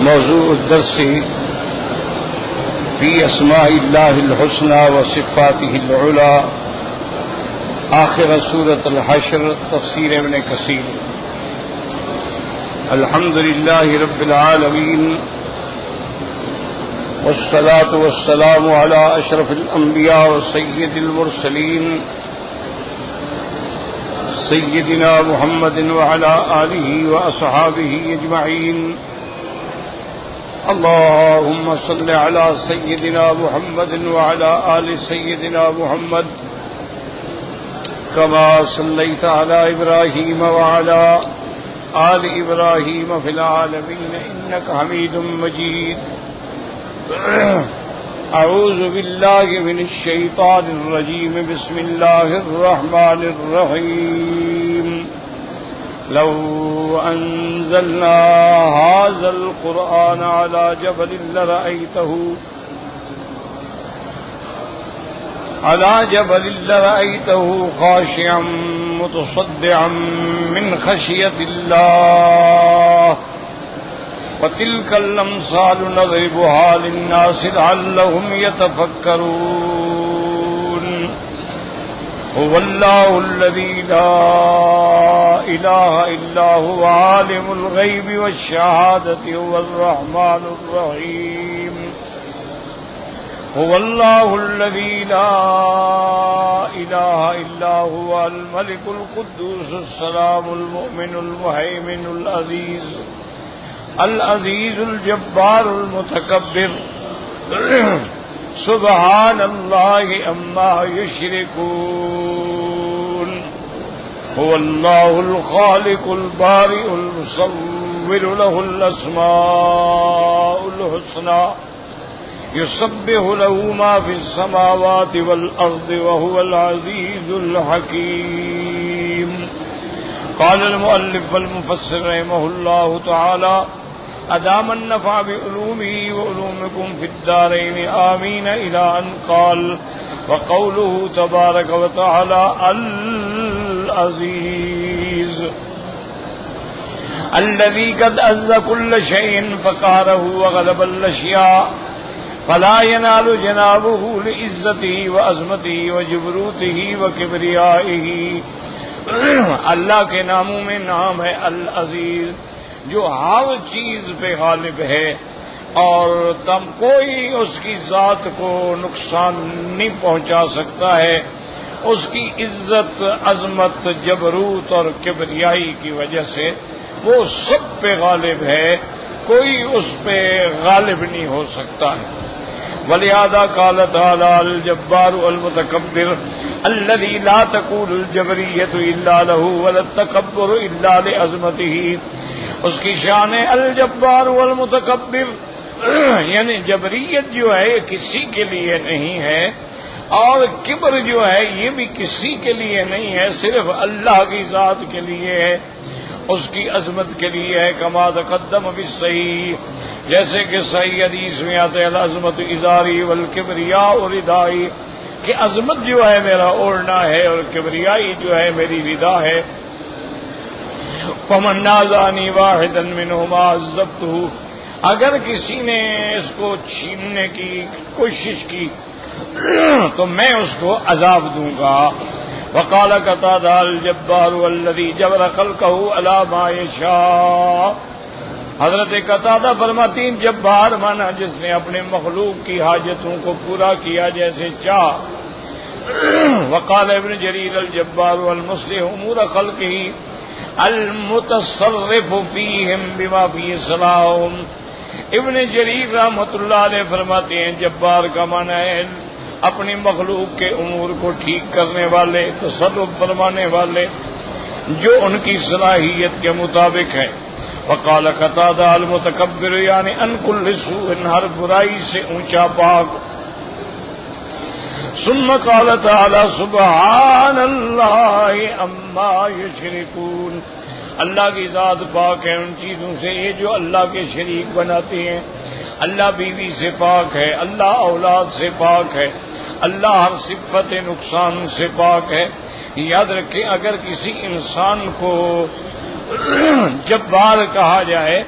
موضوع الدرس في اسماء الله الحسنى وصفاته العلى، آخر سورة الحشر، تفسیر ابن کثیر۔ الحمد لله رب العالمين، والصلاة والسلام على أشرف الأنبياء وسيد المرسلين سيدنا محمد وعلى آله وأصحابه أجمعين۔ اللهم صل على سيدنا محمد وعلى آل سيدنا محمد كما صليت على إبراهيم وعلى آل إبراهيم في العالمين إنك حميد مجيد۔ أعوذ بالله من الشيطان الرجيم، بسم الله الرحمن الرحيم۔ لو أنزلنا هذا القرآن على جبل لرأيته خاشعا متصدعا من خشية الله، وتلك الأمثال نضربها للناس لعلهم يتفكرون۔ هو الله الذي لا إله إلا هو عالم الغيب والشهادة، هو الرحمن الرحيم۔ هو الله الذي لا إله إلا هو الملك القدوس السلام المؤمن المهيمن العزيز الجبار المتكبر، سبحان الله عما يشركون۔ هو الله الخالق البارئ المصور، له الأسماء الحسنى، يسبح له ما في السماوات والأرض، وهو العزيز الحكيم۔ قال المؤلف والمفسر رحمه الله تعالى: أدام النفع بعلومه وعلومكم في الدارين آمين، إلى أن قال: وقوله تبارك وتعالى العزيز الذي قد عز كل شيء فقهره وغلب الأشياء، فلا ينال جنابه لعزته وعظمته وجبروته وكبريائه۔ اللہ کے ناموں میں نام ہے العزیز، جو ہر چیز پہ غالب ہے اور کوئی اس کی ذات کو نقصان نہیں پہنچا سکتا ہے۔ اس کی عزت، عظمت، جبروت اور کبریائی کی وجہ سے وہ سب پہ غالب ہے، کوئی اس پہ غالب نہیں ہو سکتا ہے۔ ولہذا قال تعالی: الجبار المتکبر الذي لا تكون الجبریۃ الا له ولا التکبر الا لعظمته۔ اس کی شان ہے الجبار والمتکبر، یعنی جبریت جو ہے یہ کسی کے لیے نہیں ہے، اور کبر جو ہے یہ بھی کسی کے لیے نہیں ہے، صرف اللہ کی ذات کے لیے ہے، اس کی عظمت کے لیے ہے۔ کما تقدم بالصحیح، جیسے کہ صحیح حدیث میں آتا ہے: العظمت ازاری والکبریاء ردائی، کہ عظمت جو ہے میرا اوڑھنا ہے اور کبریائی جو ہے میری ردا ہے۔ فمن نازعنی واحدا منہما عذبتہ، اگر کسی نے اس کو چھیننے کی کوشش کی تو میں اس کو عذاب دوں گا۔ وقال قتادہ: الجبار الذی جبر خلقہ علی ما یشاء۔ حضرت قتادہ فرماتے ہیں جبار مانا جس نے اپنے مخلوق کی حاجتوں کو پورا کیا جیسے چاہ۔ وقال ابن جریر: الجبار المصلح امور خلقہ المتصرف فیہم بما فی صلاحہم۔ ابن جریر رحمۃ اللہ علیہ فرماتے ہیں جبار کا معنی ہے اپنی مخلوق کے امور کو ٹھیک کرنے والے، تصرف فرمانے والے، جو ان کی صلاحیت کے مطابق ہے۔ وقال قتادہ: المتکبر یعنی ان کل سوء، ہر برائی سے اونچا پاک۔ ثم قال تعالی: سبحان اللہ عما یشرکون۔ اللہ کی ذات پاک ہے ان چیزوں سے یہ جو اللہ کے شریک بناتے ہیں۔ اللہ بیوی سے پاک ہے، اللہ اولاد سے پاک ہے، اللہ ہر صفت نقصان سے پاک ہے۔ یاد رکھیں اگر کسی انسان کو جبار کہا جائے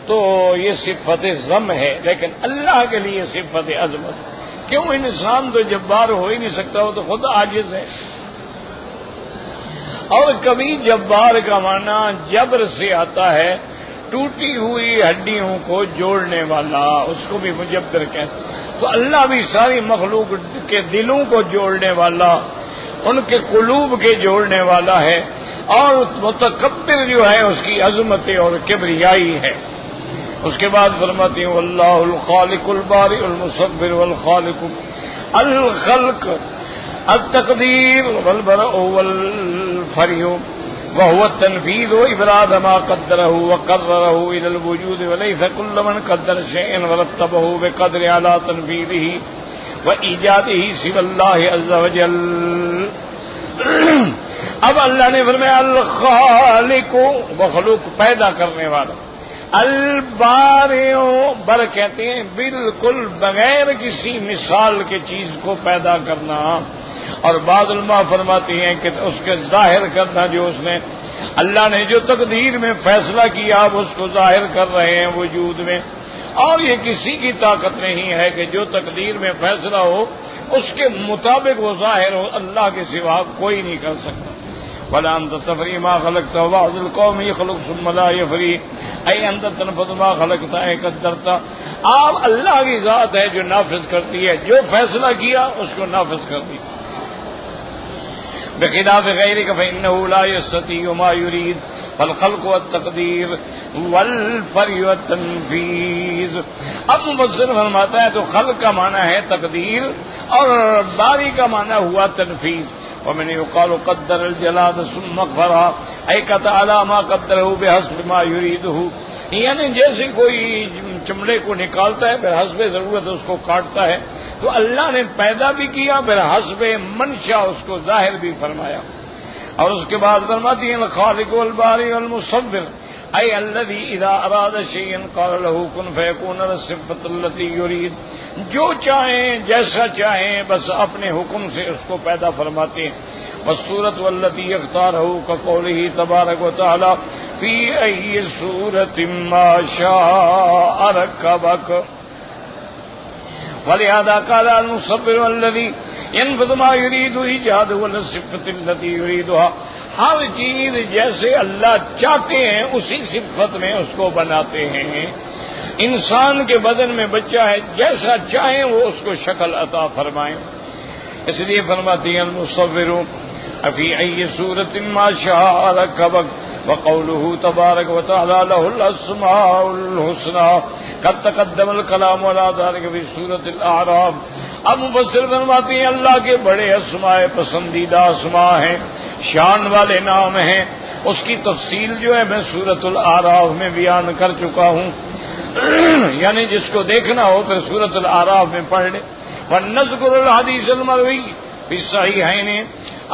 تو یہ صفت ذم ہے، لیکن اللہ کے لیے صفت عظمت۔ کیوں؟ انسان تو جبار ہو ہی نہیں سکتا، وہ تو خود عاجز ہے۔ اور کبھی جبار کا معنی جبر سے آتا ہے، ٹوٹی ہوئی ہڈیوں کو جوڑنے والا، اس کو بھی مجبر کہتے ہیں۔ تو اللہ بھی ساری مخلوق کے دلوں کو جوڑنے والا، ان کے قلوب کے جوڑنے والا ہے، اور متکبر جو ہے اس کی عظمت اور کبریائی ہے۔ اس کے بعد فرماتی ہیں واللہ الخالق البارئ المصور والخالق الخلق التقدیر والبرء والفرع وهو التنفيذ وإبراز ما قدره وقرره إلى الوجود وليس كل من قدر شيئا ورتبه بقدر على تنفيذه وإيجاده سوى الله عز وجل۔ اب اللہ نے فرمایا الخالق، مخلوق پیدا کرنے والا، البارئ، بر کہتے ہیں بالکل بغیر کسی مثال کے چیز کو پیدا کرنا، اور بعض علماء فرماتی ہیں کہ اس کے ظاہر کرنا، جو اس نے اللہ نے جو تقدیر میں فیصلہ کیا اب اس کو ظاہر کر رہے ہیں وجود میں، اور یہ کسی کی طاقت نہیں ہے کہ جو تقدیر میں فیصلہ ہو اس کے مطابق وہ ظاہر ہو، اللہ کے سوا کوئی نہیں کر سکتا۔ وَلَا أَنْتَ تَفْرِي مَا خَلَقْتَ وَبَعْضُ الْقَوْمِ يَخْلُقُ ثُمَّ لَا يَفْرِي أَيْ أَنْتَ تَنْفَذُ مَا خَلَقْتَ أَيْ قَدَّرْتَ۔ آپ اللہ کی ذات ہے جو نافذ کرتی ہے، جو فیصلہ کیا اس کو نافذ کرتی۔ بخلاف غیرک فإنه لا يستطيع ما يريد فالخلق والتقدیر والفرع والتنفیذ۔ اب مفسر فرماتا ہے تو خلق کا معنی ہے تقدیر اور باری کا معنی ہوا تنفیذ۔ ومن يقال قدر الجلاد ثم قرا اي تعالی ما قدره بحسب ما يريده، یعنی جیسے کوئی چمڑے کو نکالتا ہے بحسب ضرورت اس کو کاٹتا ہے، تو اللہ نے پیدا بھی کیا بحسب منشا اس کو ظاہر بھی فرمایا۔ اور اس کے بعد فرماتی ہیں الخالق والبارئ والمصور اي الذي اذا اراد شيئا قال له كن فيكون الصفة التي يريد، جو چاہیں جیسا چاہیں بس اپنے حکم سے اس کو پیدا فرماتے ہیں۔ والصورة والتي اختاره كقوله تبارك وتعالى في أي صورة ما شاء ركبك، ولهذا قال المصور الذي ينفذ ما يريد ایجاده والصفة التي يريدها، ہر چیز جیسے اللہ چاہتے ہیں اسی صفت میں اس کو بناتے ہیں۔ انسان کے بدن میں بچہ ہے، جیسا چاہیں وہ اس کو شکل عطا فرمائیں، اس لیے فرماتی ہیں المصور فی ای صورت ما شاء رکبک، وقوله تبارک وتعالی له الاسماء الحسنى، قد تقدم الکلام على ذلك فی سورۃ الاعراف۔ اب مفسر فرماتے ہیں اللہ کے بڑے اسماء پسندیدہ اسماء ہیں، شان والے نام ہیں، اس کی تفصیل جو ہے میں سورۃ الاعراف میں بیان کر چکا ہوں، یعنی جس کو دیکھنا ہو پھر سورۃ الاعراف میں پڑھ لے۔ ونذکر الحدیث المروی فی الصحیحین،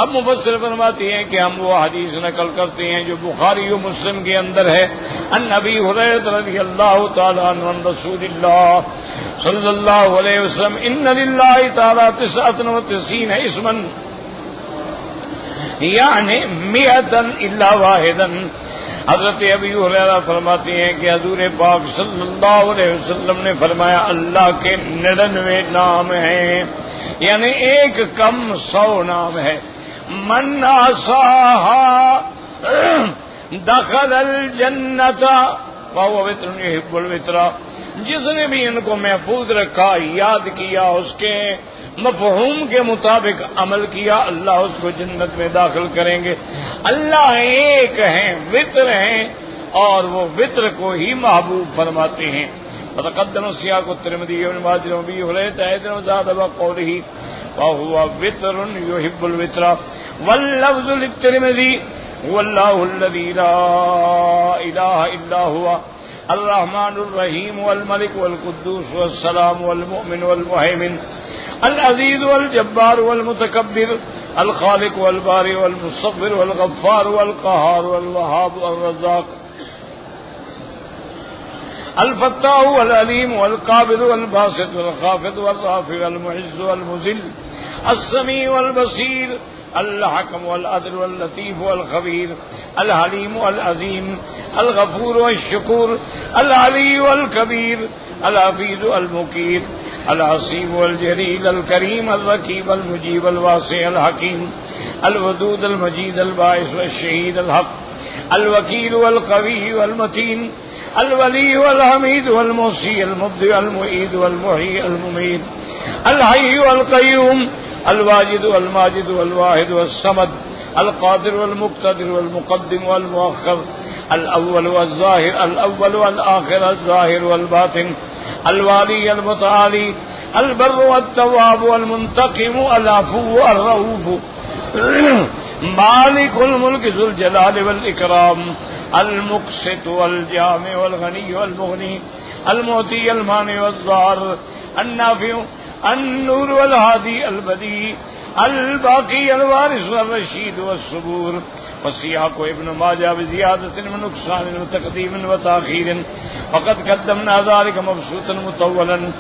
اب مفسر فرماتی ہیں کہ ہم وہ حدیث نقل کرتے ہیں جو بخاری و مسلم کے اندر ہے، ان ابی ہریرہ رضی اللہ تعالی عنہ عن رسول اللہ صلی اللہ علیہ وسلم ان للہ تعالی 99 اسما یعنی 100 الا واحدا۔ حضرت ابی ہریرہ فرماتے ہیں کہ حضور پاک صلی اللہ علیہ وسلم نے فرمایا اللہ کے 99 نام ہیں، یعنی ایک کم 100 نام ہے۔ من احصاها دخل الجنت وهو وتر يحب الوتر، جس نے بھی ان کو محفوظ رکھا، یاد کیا، اس کے مفہوم کے مطابق عمل کیا، اللہ اس کو جنت میں داخل کریں گے۔ اللہ ایک ہیں، وتر ہیں، اور وہ وتر کو ہی محبوب فرماتے ہیں۔ فتقدم سیاق الترمذی وابن ماجہ وابی ہریرہ ایضا وزاد بقوله وهو وتر يحب الوتر، واللفظ للترمذی هو الله الذي لا اله الا هو الرحمن الرحیم والملک والقدوس والسلام والمؤمن والمهيمن العزیز والجبار والمتکبر الخالق والبارئ والمصور والغفار والقهار والوهاب والرزاق الفتاح والعلیم والقابض والباسط والخافض والرافع والمعز والمذل السمیع والبصیر الحکم والعدل واللطیف والخبیر الحلیم والعظیم الغفور والشكور العلي والكبير الحفيظ المقيت الحسيب والجليل الكريم الرقيب المجيب الواسع الحكيم الودود المجيد الباعث والشهيد الحق الوكيل والقوي والمتين الولي والحميد والمحصي المبدئ المعيد والمحيي المميت الحي والقيوم الواجد والماجد والواحد والصمد القادر والمقتدر والمقدم والمؤخر الأول والظاهر الأول والآخر الظاهر والباطن الوالي المتعالي البر والتواب والمنتقم العفو الرؤوف مالك الملك ذو الجلال والإكرام المقسط والجامع والغني والمغني المعطي المانع والضار النافع النور والهادي البديع الباقي الوارث والرشيد والصبور وسياق ابن ماجه بزيادة من نقصان وتقديم وتأخير فقد قدمنا ذلك مبسوطا مطولا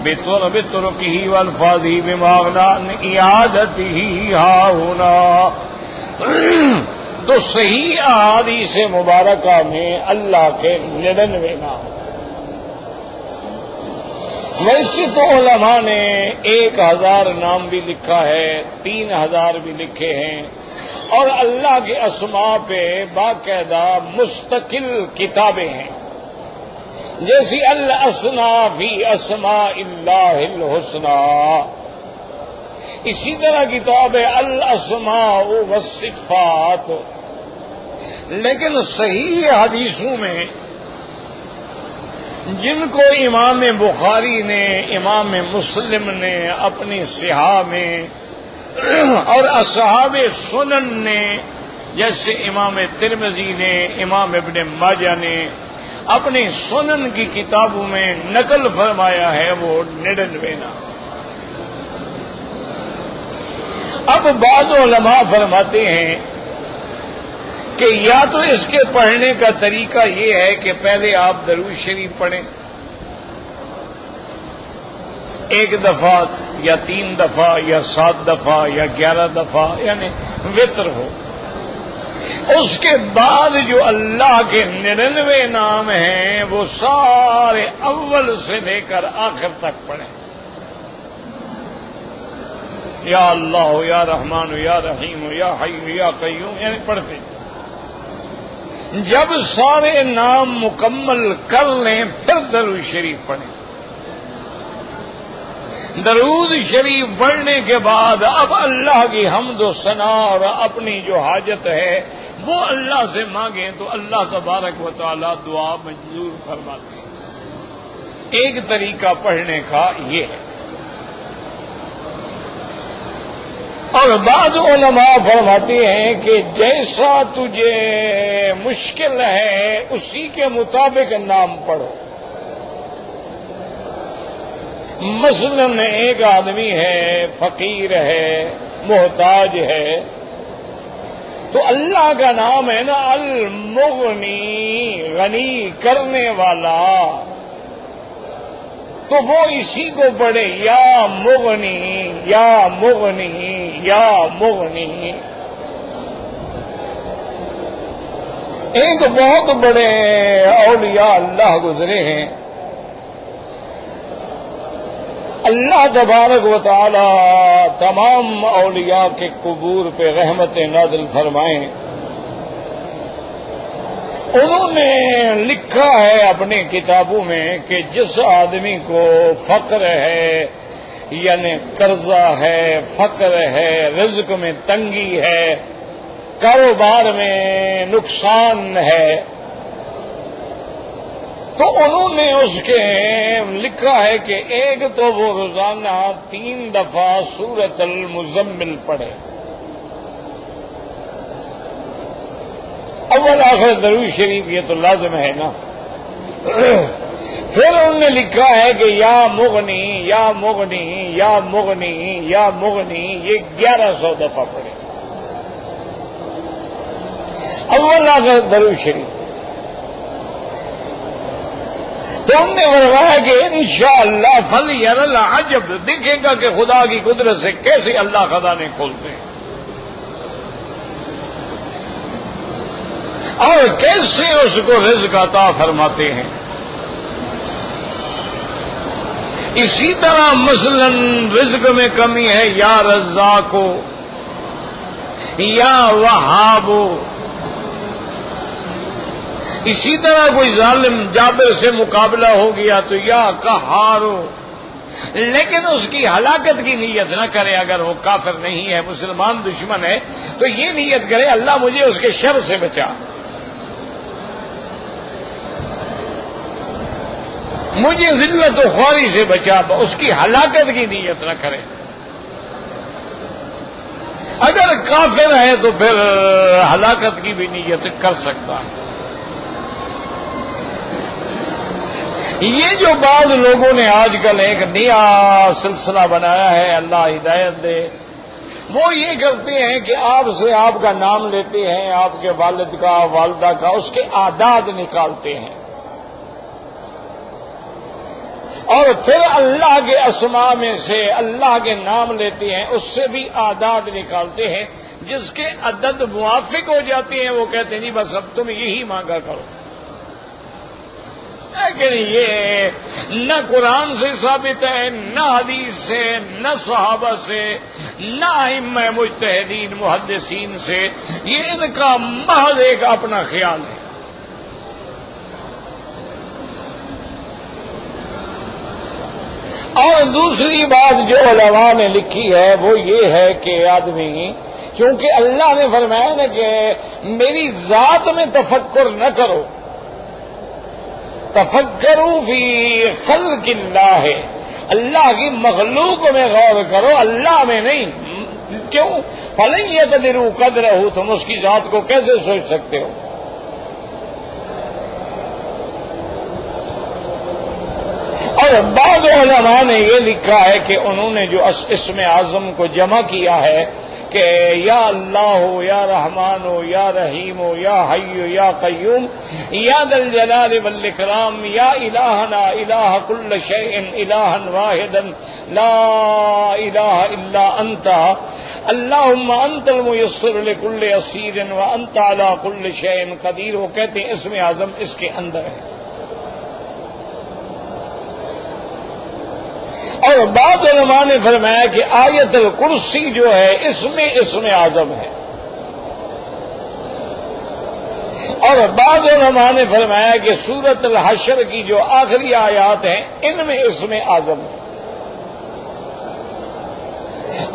بطرقه والفاظه بما أغنى عن إعادته ها هنا. تو صحیح احادیث مبارکہ میں اللہ کے 99 نام. ویسے تو علماء نے 1000 نام بھی لکھا ہے، 3000 بھی لکھے ہیں، اور اللہ کے اسماء پہ باقاعدہ مستقل کتابیں ہیں، جیسی الاسنا فی اسماء اللہ الحسنی، اسی طرح کتاب ہے الاسماء والصفات. لیکن صحیح حدیثوں میں جن کو امام بخاری نے، امام مسلم نے اپنی صحاح میں، اور اصحاب سنن نے جیسے امام ترمذی نے، امام ابن ماجہ نے اپنی سنن کی کتابوں میں نقل فرمایا ہے، وہ 99 نام. اب بعض علماء فرماتے ہیں کہ یا تو اس کے پڑھنے کا طریقہ یہ ہے کہ پہلے آپ درود شریف پڑھیں 1 دفعہ یا 3 دفعہ یا 7 دفعہ یا 11 دفعہ، یعنی وتر ہو. اس کے بعد جو اللہ کے 99 نام ہیں وہ سارے اول سے لے کر آخر تک پڑھیں. یا اللہ ہو، یا رحمان ہو، یا رحیم ہو، یا حی ہو، یا قیوم، یعنی پڑھتے. جب سارے نام مکمل کر لیں پھر درود شریف پڑھیں. درود شریف پڑھنے کے بعد اب اللہ کی حمد و ثنا اور اپنی جو حاجت ہے وہ اللہ سے مانگیں تو اللہ تبارک و تعالی دعا منظور فرماتے ہیں. ایک طریقہ پڑھنے کا یہ ہے. اور بعض علماء فرماتے ہیں کہ جیسا تجھے مشکل ہے اسی کے مطابق نام پڑھو. مثلاً ایک آدمی ہے، فقیر ہے، محتاج ہے، تو اللہ کا نام ہے نا المغنی، غنی کرنے والا، تو وہ اسی کو پڑھے، یا مغنی یا مغنی یا مغنی. ایک بہت بڑے اولیاء اللہ گزرے ہیں، اللہ تبارک و تعالی تمام اولیاء کے قبور پہ رحمت نازل فرمائیں. انہوں نے لکھا ہے اپنی کتابوں میں کہ جس آدمی کو فقر ہے، یعنی قرضہ ہے، فقر ہے، رزق میں تنگی ہے، کاروبار میں نقصان ہے، تو انہوں نے اس کے لکھا ہے کہ ایک تو وہ روزانہ 3 دفعہ سورۃ المزمل پڑھے، اول آخر درود شریف، یہ تو لازم ہے نا. پھر انہوں نے لکھا ہے کہ یا مغنی یا مغنی یا مغنی یا مغنی، یہ 1100 دفعہ پڑھے اول آخر درود شریف. تو ہم نے فرمایا کہ انشاءاللہ فلیرى العجب، دیکھے گا کہ خدا کی قدرت سے کیسے اللہ خزانے کھولتے ہیں. اور کیسے اس کو رزق عطا فرماتے ہیں. اسی طرح مثلا رزق میں کمی ہے، یا رزاق ہو یا وہاب ہو. اسی طرح کوئی ظالم جابر سے مقابلہ ہو گیا تو یا قہار ہو. لیکن اس کی ہلاکت کی نیت نہ کرے. اگر وہ کافر نہیں ہے، مسلمان دشمن ہے، تو یہ نیت کرے اللہ مجھے اس کے شر سے بچا، مجھے ذلت و خواری سے بچا. اس کی ہلاکت کی نیت نہ کرے. اگر کافر ہے تو پھر ہلاکت کی بھی نیت کر سکتا ہے. یہ جو بعض لوگوں نے آج کل ایک نیا سلسلہ بنایا ہے، اللہ ہدایت دے، وہ یہ کرتے ہیں کہ آپ سے آپ کا نام لیتے ہیں، آپ کے والد کا، والدہ کا، اس کے اعداد نکالتے ہیں، اور پھر اللہ کے اسماء میں سے اللہ کے نام لیتے ہیں، اس سے بھی اعداد نکالتے ہیں. جس کے عدد موافق ہو جاتے ہیں وہ کہتے ہیں نہیں بس اب تم یہی مانگا کرو. لیکن یہ نہ قرآن سے ثابت ہے، نہ حدیث سے، نہ صحابہ سے، نہ ائمہ مجتہدین محدثین سے. یہ ان کا محض ایک اپنا خیال ہے. اور دوسری بات جو علماء نے لکھی ہے وہ یہ ہے کہ آدمی، کیونکہ اللہ نے فرمایا نا کہ میری ذات میں تفکر نہ کرو، تفکروا فی خلق اللہ، اللہ کی مخلوق میں غور کرو، اللہ میں نہیں. کیوں؟ فلن یقدروا قدرہ، تم اس کی ذات کو کیسے سوچ سکتے ہو؟ اور بعض علماء نے یہ لکھا ہے کہ انہوں نے جو اسم اعظم کو جمع کیا ہے کہ یا اللہ ہو، یا رحمان ہو، یا رحیم ہو، یا حی یا قیوم، یا ذا الجلال والاکرام، یا الہنا الہ کل شیء الہا واحدا لا الہ الا انت، اللہم انت المیسر لکل عسیر وانت علی کل شیء قدیر. وہ کہتے ہیں اسم اعظم اس کے اندر ہے. اور بعض علماء نے فرمایا کہ آیت الکرسی جو ہے اس میں اسم اعظم ہے. اور بعض علماء نے فرمایا کہ سورۃ الحشر کی جو آخری آیات ہیں ان میں اسم اعظم ہے.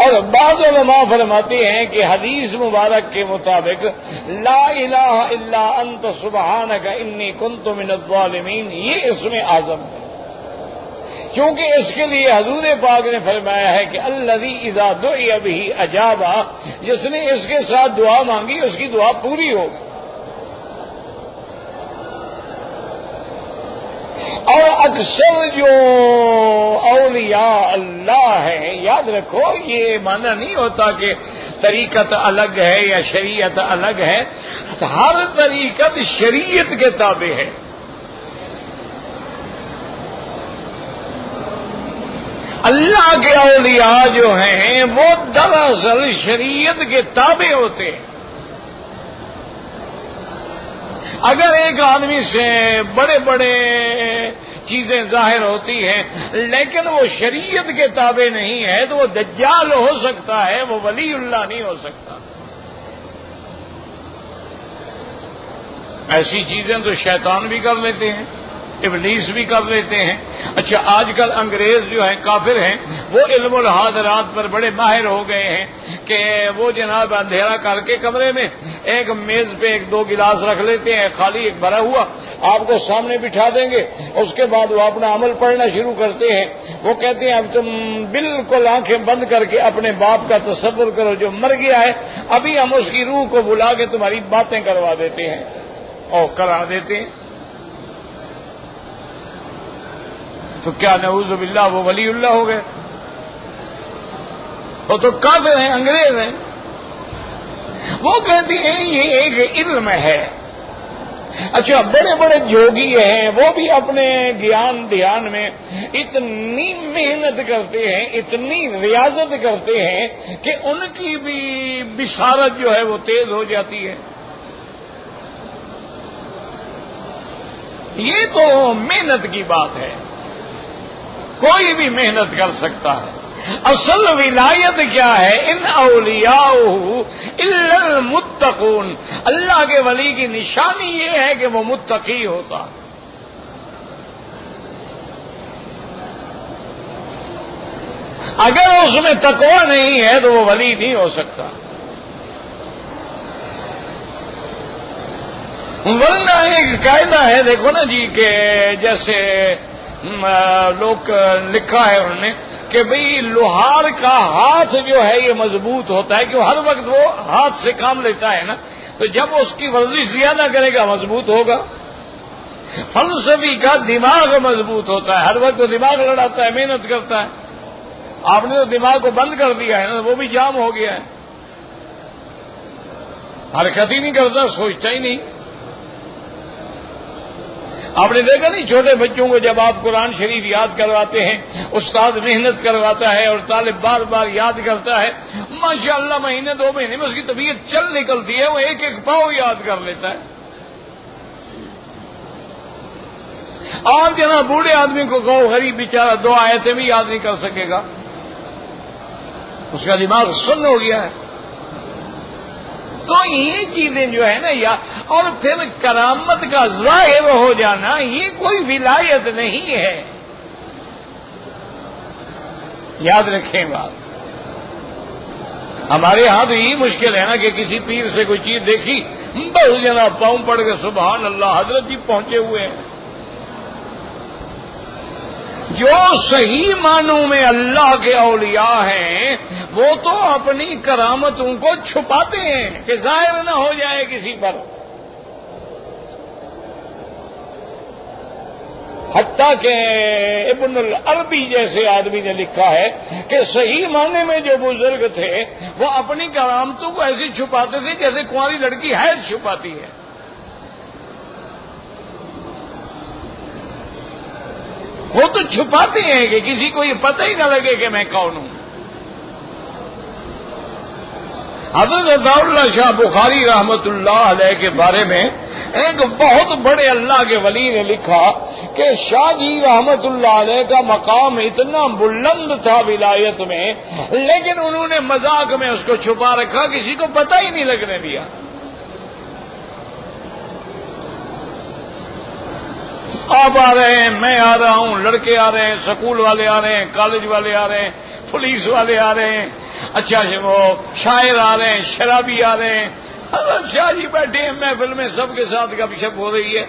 اور بعض علماء فرماتے ہیں کہ حدیث مبارک کے مطابق لا الہ الا انت سبحانک انی کنت من الظالمین یہ اسم اعظم ہے. چونکہ اس کے لیے حضور پاک نے فرمایا ہے کہ الذی اذا دعی بہ اجابا، جس نے اس کے ساتھ دعا مانگی اس کی دعا پوری ہوگی. اور اکثر جو اولیاء اللہ ہیں، یاد رکھو یہ معنی نہیں ہوتا کہ طریقت الگ ہے یا شریعت الگ ہے، ہر طریقت شریعت کے تابع ہے. اللہ کے اولیاء جو ہیں وہ دراصل شریعت کے تابع ہوتے ہیں. اگر ایک آدمی سے بڑے بڑے چیزیں ظاہر ہوتی ہیں لیکن وہ شریعت کے تابع نہیں ہے تو وہ دجال ہو سکتا ہے، وہ ولی اللہ نہیں ہو سکتا. ایسی چیزیں تو شیطان بھی کر لیتے ہیں، ابلیس بھی کر لیتے ہیں. اچھا آج کل انگریز جو ہیں کافر ہیں وہ علم الحاضرات پر بڑے ماہر ہو گئے ہیں کہ وہ جناب اندھیرا کر کے کمرے میں ایک میز پہ ایک دو گلاس رکھ لیتے ہیں، خالی ایک بھرا ہوا آپ کو سامنے بٹھا دیں گے. اس کے بعد وہ اپنا عمل پڑھنا شروع کرتے ہیں. وہ کہتے ہیں اب تم بالکل آنکھیں بند کر کے اپنے باپ کا تصور کرو جو مر گیا ہے، ابھی ہم اس کی روح کو بلا کے تمہاری باتیں کروا دیتے ہیں اور کرا دیتے ہیں. تو کیا نعوذ باللہ وہ ولی اللہ ہو گئے؟ وہ تو کافر ہیں، انگریز ہیں. وہ کہتے ہیں یہ ایک علم ہے. اچھا بڑے بڑے جوگی ہیں وہ بھی اپنے گیان دھیان میں اتنی محنت کرتے ہیں، اتنی ریاضت کرتے ہیں کہ ان کی بھی بشارت جو ہے وہ تیز ہو جاتی ہے. یہ تو محنت کی بات ہے، کوئی بھی محنت کر سکتا ہے۔ اصل ولایت کیا ہے؟ ان اولیاء الا المتقون، اللہ کے ولی کی نشانی یہ ہے کہ وہ متقی ہوتا ہے۔ اگر اس میں تقوی نہیں ہے تو وہ ولی نہیں ہو سکتا، ورنہ ایک قاعدہ ہے، دیکھو نا جی، کہ جیسے لوگ لکھا ہے انہوں نے کہ بھئی لوہار کا ہاتھ جو ہے یہ مضبوط ہوتا ہے، کہ ہر وقت وہ ہاتھ سے کام لیتا ہے نا، تو جب اس کی ورزش زیادہ کرے گا مضبوط ہوگا۔ فلسفی کا دماغ مضبوط ہوتا ہے، ہر وقت وہ دماغ لڑاتا ہے، محنت کرتا ہے۔ آپ نے تو دماغ کو بند کر دیا ہے نا، وہ بھی جام ہو گیا ہے، حرکت ہی نہیں کرتا، سوچتا ہی نہیں۔ آپ نے دیکھا نہیں، چھوٹے بچوں کو جب آپ قرآن شریف یاد کرواتے ہیں، استاد محنت کرواتا ہے اور طالب بار بار یاد کرتا ہے، ماشاءاللہ مہینے 2 مہینے میں اس کی طبیعت چل نکلتی ہے، وہ ایک ایک پاؤ یاد کر لیتا ہے۔ آپ جناب بوڑھے آدمی کو کہو، غریب بیچارہ 2 آیتیں بھی یاد نہیں کر سکے گا، اس کا دماغ سن ہو گیا ہے۔ تو یہ چیزیں جو ہے نا، یا اور پھر کرامت کا ظاہر ہو جانا، یہ کوئی ولایت نہیں ہے، یاد رکھیں بات۔ ہمارے ہاں تو یہی مشکل ہے نا کہ کسی پیر سے کوئی چیز دیکھی، بس جناب پاؤں پڑ کے سبحان اللہ حضرت جی پہنچے ہوئے ہیں۔ جو صحیح معنوں میں اللہ کے اولیاء ہیں وہ تو اپنی کرامتوں کو چھپاتے ہیں کہ ظاہر نہ ہو جائے کسی پر، حتیٰ کہ ابن العربی جیسے آدمی نے لکھا ہے کہ صحیح معنی میں جو بزرگ تھے وہ اپنی کرامتوں کو ایسے چھپاتے تھے جیسے کنواری لڑکی حیض چھپاتی ہے۔ وہ تو چھپاتے ہیں کہ کسی کو یہ پتہ ہی نہ لگے کہ میں کون ہوں۔ حضرت عطا اللہ شاہ بخاری رحمت اللہ علیہ کے بارے میں ایک بہت بڑے اللہ کے ولی نے لکھا کہ شاہ جی رحمت اللہ علیہ کا مقام اتنا بلند تھا ولایت میں، لیکن انہوں نے مذاق میں اس کو چھپا رکھا، کسی کو پتہ ہی نہیں لگنے دیا۔ آپ آ رہے ہیں، میں آ رہا ہوں، لڑکے آ رہے ہیں، سکول والے آ رہے ہیں، کالج والے آ رہے ہیں، پولیس والے آ رہے ہیں، اچھا وہ شاعر آ رہے ہیں، شرابی آ رہے ہیں، حضرت شاہ جی بیٹھے ہیں محفل میں، سب کے ساتھ گپ شپ ہو رہی ہے۔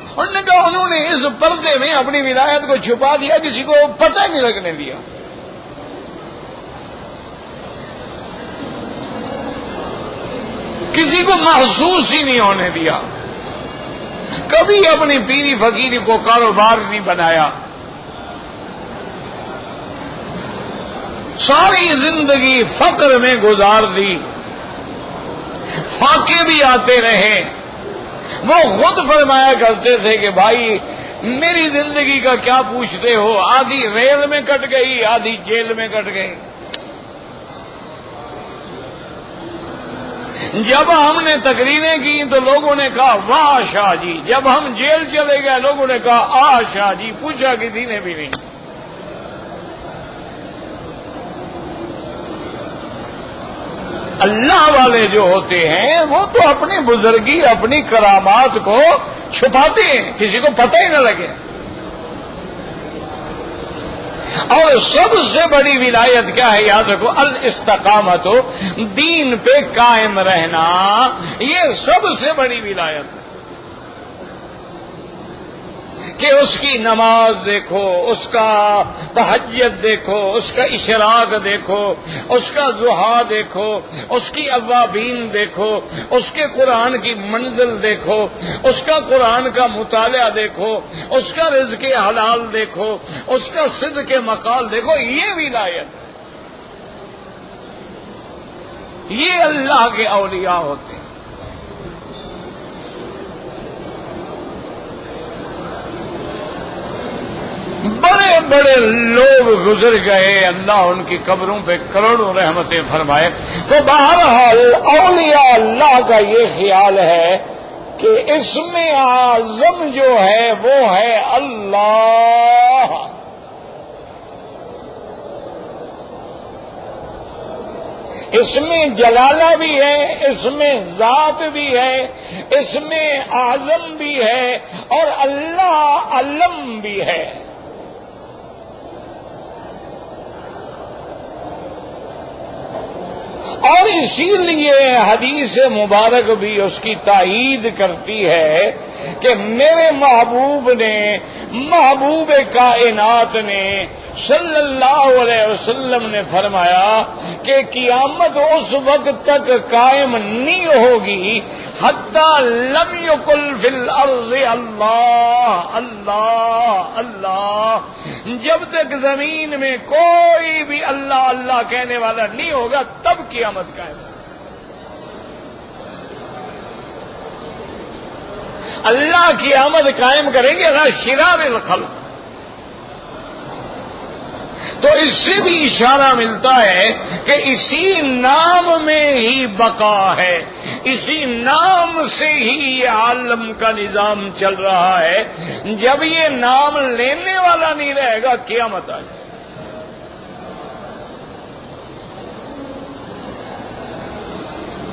انہوں نے کہا انہوں نے اس پردے میں اپنی ولایت کو چھپا دیا، کسی کو پتہ نہیں لگنے دیا۔ کسی کو محسوس ہی نہیں ہونے دیا، کبھی اپنی پیری فقیری کو کاروبار نہیں بنایا، ساری زندگی فقر میں گزار دی، فاقے بھی آتے رہے۔ وہ خود فرمایا کرتے تھے کہ بھائی میری زندگی کا کیا پوچھتے ہو، آدھی ریل میں کٹ گئی، آدھی جیل میں کٹ گئی۔ جب ہم نے تقریریں کی تو لوگوں نے کہا واہ شاہ جی، جب ہم جیل چلے گئے لوگوں نے کہا آ شاہ جی، پوچھا کسی نے بھی نہیں۔ اللہ والے جو ہوتے ہیں وہ تو اپنی بزرگی، اپنی کرامات کو چھپاتے ہیں، کسی کو پتہ ہی نہ لگے۔ اور سب سے بڑی ولایت کیا ہے؟ یاد رکھو، الاستقامت، دین پہ قائم رہنا، یہ سب سے بڑی ولایت ہے۔ کہ اس کی نماز دیکھو، اس کا تہجد دیکھو، اس کا اشراق دیکھو، اس کا ضحیٰ دیکھو، اس کی اوابین دیکھو، اس کے قرآن کی منزل دیکھو، اس کا قرآن کا مطالعہ دیکھو، اس کا رزق حلال دیکھو، اس کا صدق مقال دیکھو، یہ ولایت، یہ اللہ کے اولیاء ہوتے ہیں۔ بڑے بڑے لوگ گزر گئے، اللہ ان کی قبروں پہ کروڑوں رحمتیں فرمائے۔ تو بہرحال اولیاء اللہ کا یہ خیال ہے کہ اسم اعظم جو ہے وہ ہے اللہ. اس میں جلالہ بھی ہے، اس میں ذات بھی ہے، اس میں اعظم بھی ہے، اور اللہ علم بھی ہے. اور اسی لیے حدیث مبارک بھی اس کی تائید کرتی ہے کہ میرے محبوب نے، محبوب کائنات نے صلی اللہ علیہ وسلم نے فرمایا کہ قیامت اس وقت تک قائم نہیں ہوگی حتی لم یقل فی الارض اللہ اللہ اللہ، جب تک زمین میں کوئی بھی اللہ اللہ کہنے والا نہیں ہوگا تب قیامت قائم ہوگی. اللہ قیامت قائم کریں گے لا شرار الخلق. تو اس سے بھی اشارہ ملتا ہے کہ اسی نام میں ہی بقا ہے، اسی نام سے ہی یہ عالم کا نظام چل رہا ہے. جب یہ نام لینے والا نہیں رہے گا قیامت آ جائے.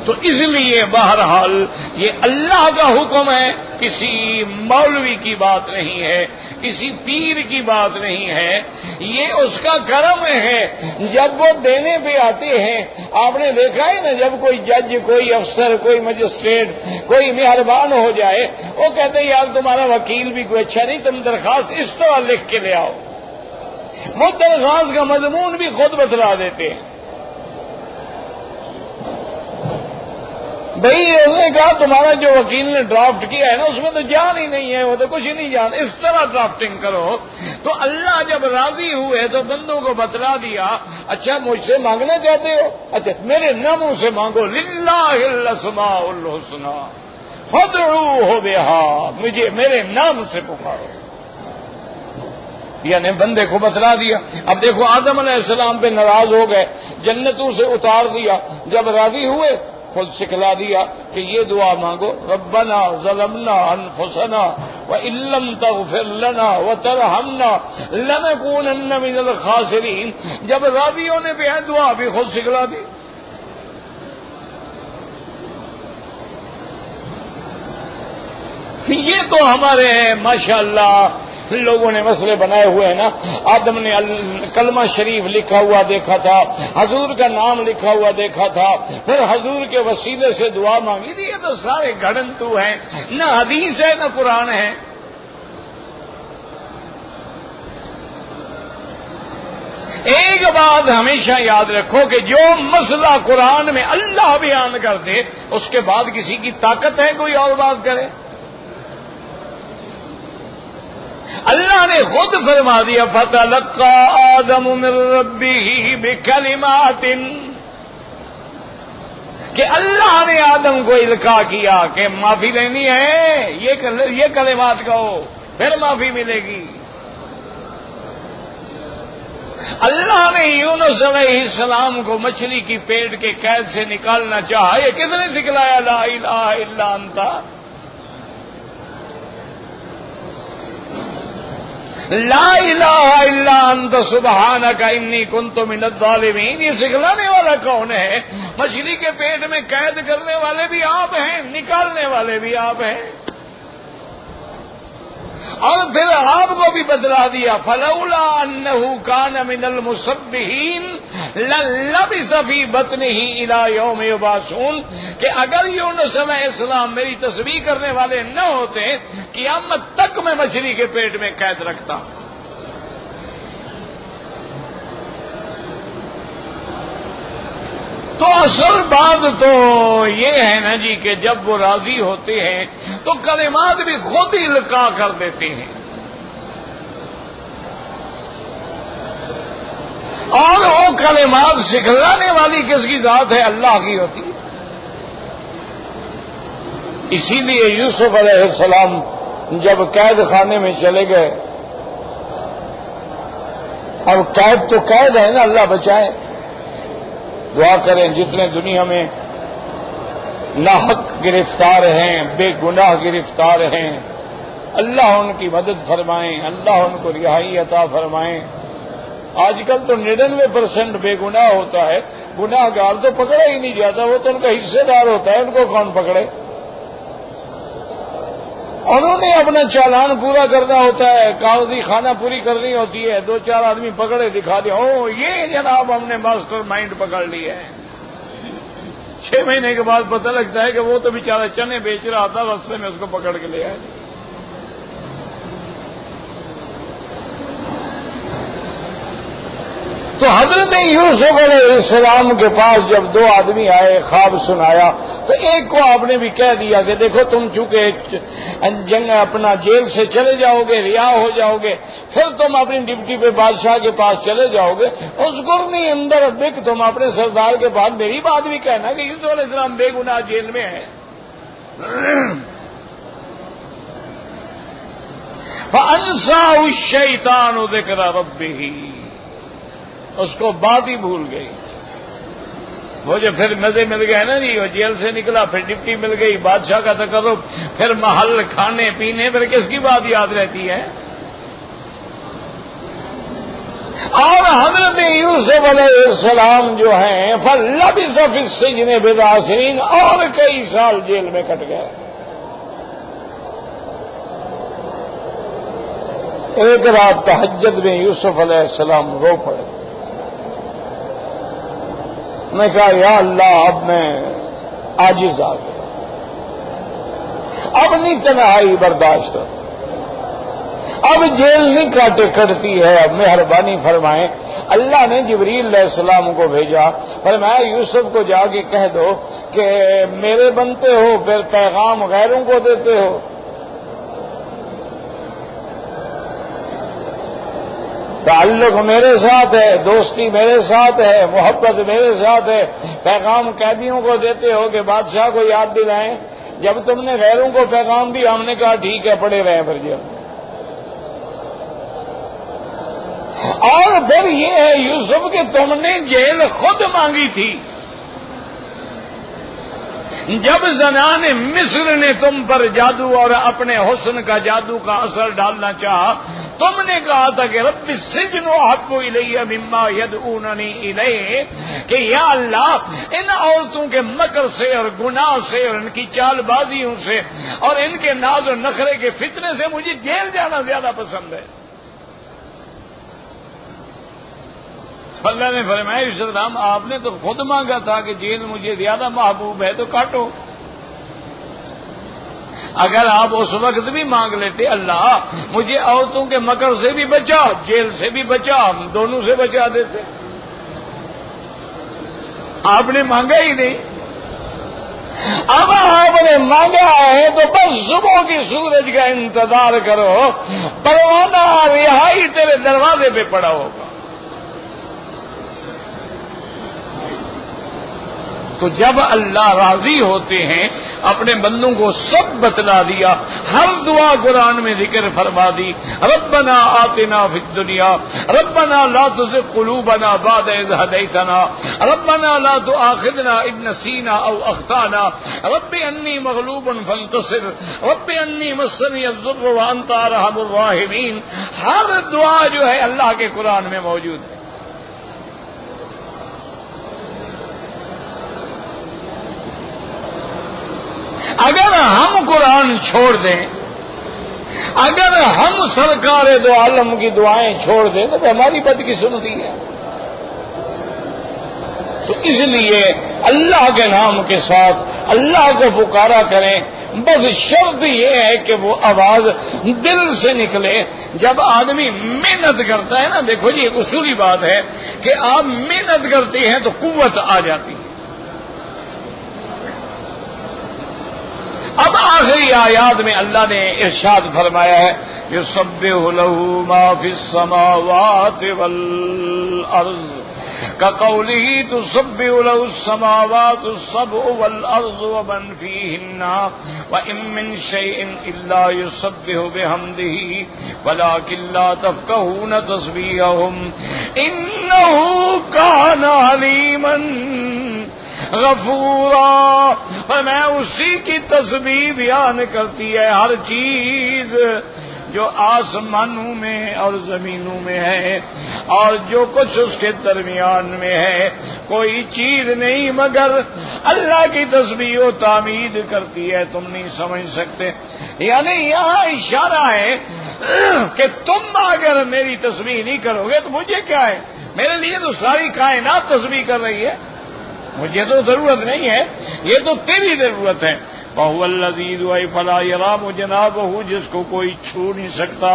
تو اس لیے بہرحال یہ اللہ کا حکم ہے، کسی مولوی کی بات نہیں ہے، کسی پیر کی بات نہیں ہے، یہ اس کا کرم ہے. جب وہ دینے پہ آتے ہیں، آپ نے دیکھا ہے نا، جب کوئی جج، کوئی افسر، کوئی مجسٹریٹ، کوئی مہربان ہو جائے، وہ کہتے ہیں یار تمہارا وکیل بھی کوئی اچھا نہیں، تم درخواست اس طرح لکھ کے لے آؤ. وہ درخواست کا مضمون بھی خود بتلا دیتے ہیں. بھئی اس نے کہا تمہارا جو وکیل نے ڈرافٹ کیا ہے نا اس میں تو جان ہی نہیں ہے، وہ تو کچھ ہی نہیں جان، اس طرح ڈرافٹنگ کرو. تو اللہ جب راضی ہوئے تو بندوں کو بتلا دیا، اچھا مجھ سے مانگنا چاہتے ہو، اچھا میرے ناموں سے مانگو، للہ الاسماء الحسنی فادعوہ بہا، مجھے میرے نام سے پکارو. یعنی بندے کو بتلا دیا. اب دیکھو آدم علیہ السلام پہ ناراض ہو گئے، جنتوں سے اتار دیا، جب راضی ہوئے خود سکھلا دیا کہ یہ دعا مانگو، ربنا ظلمنا انفسنا وان لم تغفر لنا وترحمنا لنکونن من الخاسرین. جب راضی ہونے پہ ہے دعا بھی خود سکھلا دی. یہ تو ہمارے ماشاءاللہ لوگوں نے مسئلے بنائے ہوئے ہیں نا. آدم نے کلمہ شریف لکھا ہوا دیکھا تھا، حضور کا نام لکھا ہوا دیکھا تھا، پھر حضور کے وسیلے سے دعا مانگی تھی. یہ تو سارے گھڑنتو ہیں، نہ حدیث ہے نہ قرآن ہے. ایک بات ہمیشہ یاد رکھو کہ جو مسئلہ قرآن میں اللہ بیان کر دے اس کے بعد کسی کی طاقت ہے کوئی اور بات کرے؟ اللہ نے خود فرما دیا فَتَلَقَّى آدَمُ مِن رَّبِّهِ بِكَلِمَاتٍ، کہ اللہ نے آدم کو القاء کیا کہ معافی لینی ہے، یہ کلمات کہو پھر معافی ملے گی. اللہ نے یونس علیہ السلام کو مچھلی کی پیٹ کے قید سے نکالنا چاہا، یہ کس نے سکھلایا؟ لا الہ الا انت، لا الہ الا انت سبحانک انی کنت من الظالمین. یہ سکھلانے والا کون ہے؟ مچھلی کے پیٹ میں قید کرنے والے بھی آپ ہیں، نکالنے والے بھی آپ ہیں. اور پھر آپ کو بھی بتلا دیا فلولا انہ کان من المسبحین للبث فی بطنہ الی یوم یبعثون، کہ اگر یونس علیہ السلام میری تسبیح کرنے والے نہ ہوتے قیامت تک میں مچھلی کے پیٹ میں قید رکھتا. تو اصل بات تو یہ ہے نا جی کہ جب وہ راضی ہوتے ہیں تو کلمات بھی خود ہی القاء کر دیتے ہیں. اور وہ کلمات سکھلانے والی کس کی ذات ہے؟ اللہ کی ہوتی ہے. اسی لیے یوسف علیہ السلام جب قید خانے میں چلے گئے، اب قید تو قید ہے نا، اللہ بچائے. دعا کریں جتنے دنیا میں ناحق گرفتار ہیں، بے گناہ گرفتار ہیں، اللہ ان کی مدد فرمائیں، اللہ ان کو رہائی عطا فرمائیں۔ آج کل تو 99% بے گناہ ہوتا ہے، گناہ گار تو پکڑا ہی نہیں جاتا، وہ تو ان کا حصے دار ہوتا ہے، ان کو کون پکڑے؟ انہوں نے اپنا چالان پورا کرنا ہوتا ہے، کاغذی خانہ پوری کرنی ہوتی ہے، 2-4 آدمی پکڑے دکھا دیا، او یہ جناب ہم نے ماسٹر مائنڈ پکڑ لیا ہے۔ 6 مہینے کے بعد پتہ لگتا ہے کہ وہ تو بیچارہ چنے بیچ رہا تھا، رستے میں اس کو پکڑ کے لے آئے۔ تو حضرت یوسف علیہ السلام کے پاس جب 2 آدمی آئے، خواب سنایا، تو ایک کو آپ نے بھی کہہ دیا کہ دیکھو تم چونکہ جنگ اپنا جیل سے چلے جاؤ گے، رہا ہو جاؤ گے، پھر تم اپنی ڈپٹی پہ بادشاہ کے پاس چلے جاؤ گے، اس گرنی اندر بک تم اپنے سردار کے پاس میری بات بھی کہنا کہ یوسف علیہ السلام بے گناہ جیل میں ہے۔ فَأَنسَاهُ الشَّيْطَانُ ذِكْرَ رَبِّهِ، اس کو بات ہی بھول گئی۔ وہ جو پھر مزے مل گئے نا جی، وہ جیل سے نکلا، پھر ڈپٹی مل گئی، بادشاہ کا تقرب، پھر محل، کھانے پینے، پھر کس کی بات یاد رہتی ہے؟ اور حضرت یوسف علیہ السلام جو ہیں فَلَبِثَ فِي السِّجْنِ بِضْعَ سِنِینَ، اور کئی سال جیل میں کٹ گئے۔ ایک رات تہجد میں یوسف علیہ السلام رو پڑے، میں کہا یا اللہ اب میں عاجز آ گیا، اب نہیں تنہائی برداشت ہوتی، اب جیل نہیں کاٹے کٹتی ہے، اب مہربانی فرمائیں۔ اللہ نے جبریل علیہ السلام کو بھیجا، فرمایا یوسف کو جا کے کہہ دو کہ میرے بنتے ہو پھر پیغام غیروں کو دیتے ہو۔ تعلق میرے ساتھ ہے، دوستی میرے ساتھ ہے، محبت میرے ساتھ ہے، پیغام قیدیوں کو دیتے ہو کہ بادشاہ کو یاد دلائیں۔ جب تم نے غیروں کو پیغام دیا، ہم نے کہا ٹھیک ہے پڑے رہے پھر جب۔ اور پھر یہ ہے یوسف کہ تم نے جیل خود مانگی تھی، جب زنان مصر نے تم پر جادو اور اپنے حسن کا جادو کا اثر ڈالنا چاہا، تم نے کہا تھا کہ رب السجن احب الی مما یدعوننی الیہ، کہ یا اللہ ان عورتوں کے مکر سے اور گناہ سے اور ان کی چال بازیوں سے اور ان کے ناز و نخرے کے فتنے سے مجھے جیل جانا زیادہ پسند ہے۔ اللہ نے فرمایا یوسف السلام آپ نے تو خود مانگا تھا کہ جیل مجھے زیادہ محبوب ہے تو کاٹو۔ اگر آپ اس وقت بھی مانگ لیتے اللہ مجھے عورتوں کے مکر سے بھی بچا، جیل سے بھی بچا، ہم دونوں سے بچا دیتے، آپ نے مانگا ہی نہیں۔ اب آپ نے مانگا ہے تو بس صبح کی سورج کا انتظار کرو، پروانہ رہائی تیرے دروازے پہ پڑا ہوگا۔ تو جب اللہ راضی ہوتے ہیں اپنے بندوں کو سب بتلا دیا، ہر دعا قرآن میں ذکر فرما دی، ربنا آتنا فی الدنیا، ربنا لا تزغ قلوبنا بعد اذ ہدیتنا، ربنا لا تؤاخذنا ان نسینا او اخطانا، رب انی مغلوب فانتصر، رب انی مسنی الضر وانت ارحم الراحمین، ہر دعا جو ہے اللہ کے قرآن میں موجود ہے۔ اگر ہم قرآن چھوڑ دیں، اگر ہم سرکار دو عالم کی دعائیں چھوڑ دیں تو ہماری بدقسمتی ہے۔ تو اس لیے اللہ کے نام کے ساتھ اللہ کو پکارا کریں، بس شرط یہ ہے کہ وہ آواز دل سے نکلے۔ جب آدمی محنت کرتا ہے نا، دیکھو جی ایک اصولی بات ہے کہ آپ محنت کرتے ہیں تو قوت آ جاتی ہے۔ اب آخری آیات میں اللہ نے ارشاد فرمایا ہے یسبح لہ ما فی السماوات والارض كقوله تسبح له السماوات السبع والارض ومن فيهن وان من شيء الا يسبح بحمده ولكن لا تفقهون تسبيحهم انه كان عليما غفورا، اور میں اسی کی تسبیح بیان کرتی ہے ہر چیز جو آسمانوں میں اور زمینوں میں ہے اور جو کچھ اس کے درمیان میں ہے، کوئی چیز نہیں مگر اللہ کی تسبیح و تعمید کرتی ہے، تم نہیں سمجھ سکتے۔ یعنی یہاں اشارہ ہے کہ تم اگر میری تسبیح نہیں کرو گے تو مجھے کیا ہے، میرے لیے تو ساری کائنات تسبیح کر رہی ہے، مجھے تو ضرورت نہیں ہے، یہ تو تیری ضرورت ہے۔ وَهُوَ الَّذِي فَلَا يَرَامُ جَنَابَهُ، جس کو کوئی چھو نہیں سکتا۔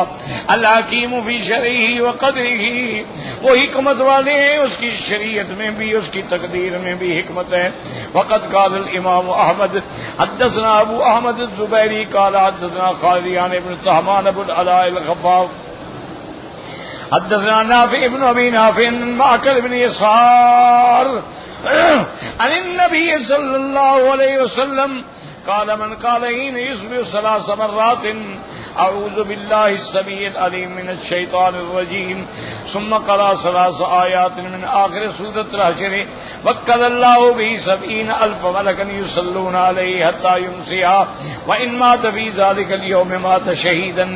الحکیم فی شرعہ وقدرہ، وہ حکمت والے ہیں، اس کی شریعت میں بھی اس کی تقدیر میں بھی حکمت ہے۔ وقد قال الامام احمد حدثنا ابو احمد الزبیری قال حدثنا خالدیان ابن طہمان ابو العلاء الخفاف حدثنا نافع ابن ابی نافع معقل ابن یسار عن النبی صلی اللہ علیہ وسلم قال من قال حين يصبح 3 مرات اعوذ بالله السميع العليم من الشيطان الرجيم ثم قرأ 3 آيات من آخر سورة الحشر وكل الله به 70,000 ملكا يصلون عليه حتى يمسي وإن مات في ذلك اليوم مات شهيدا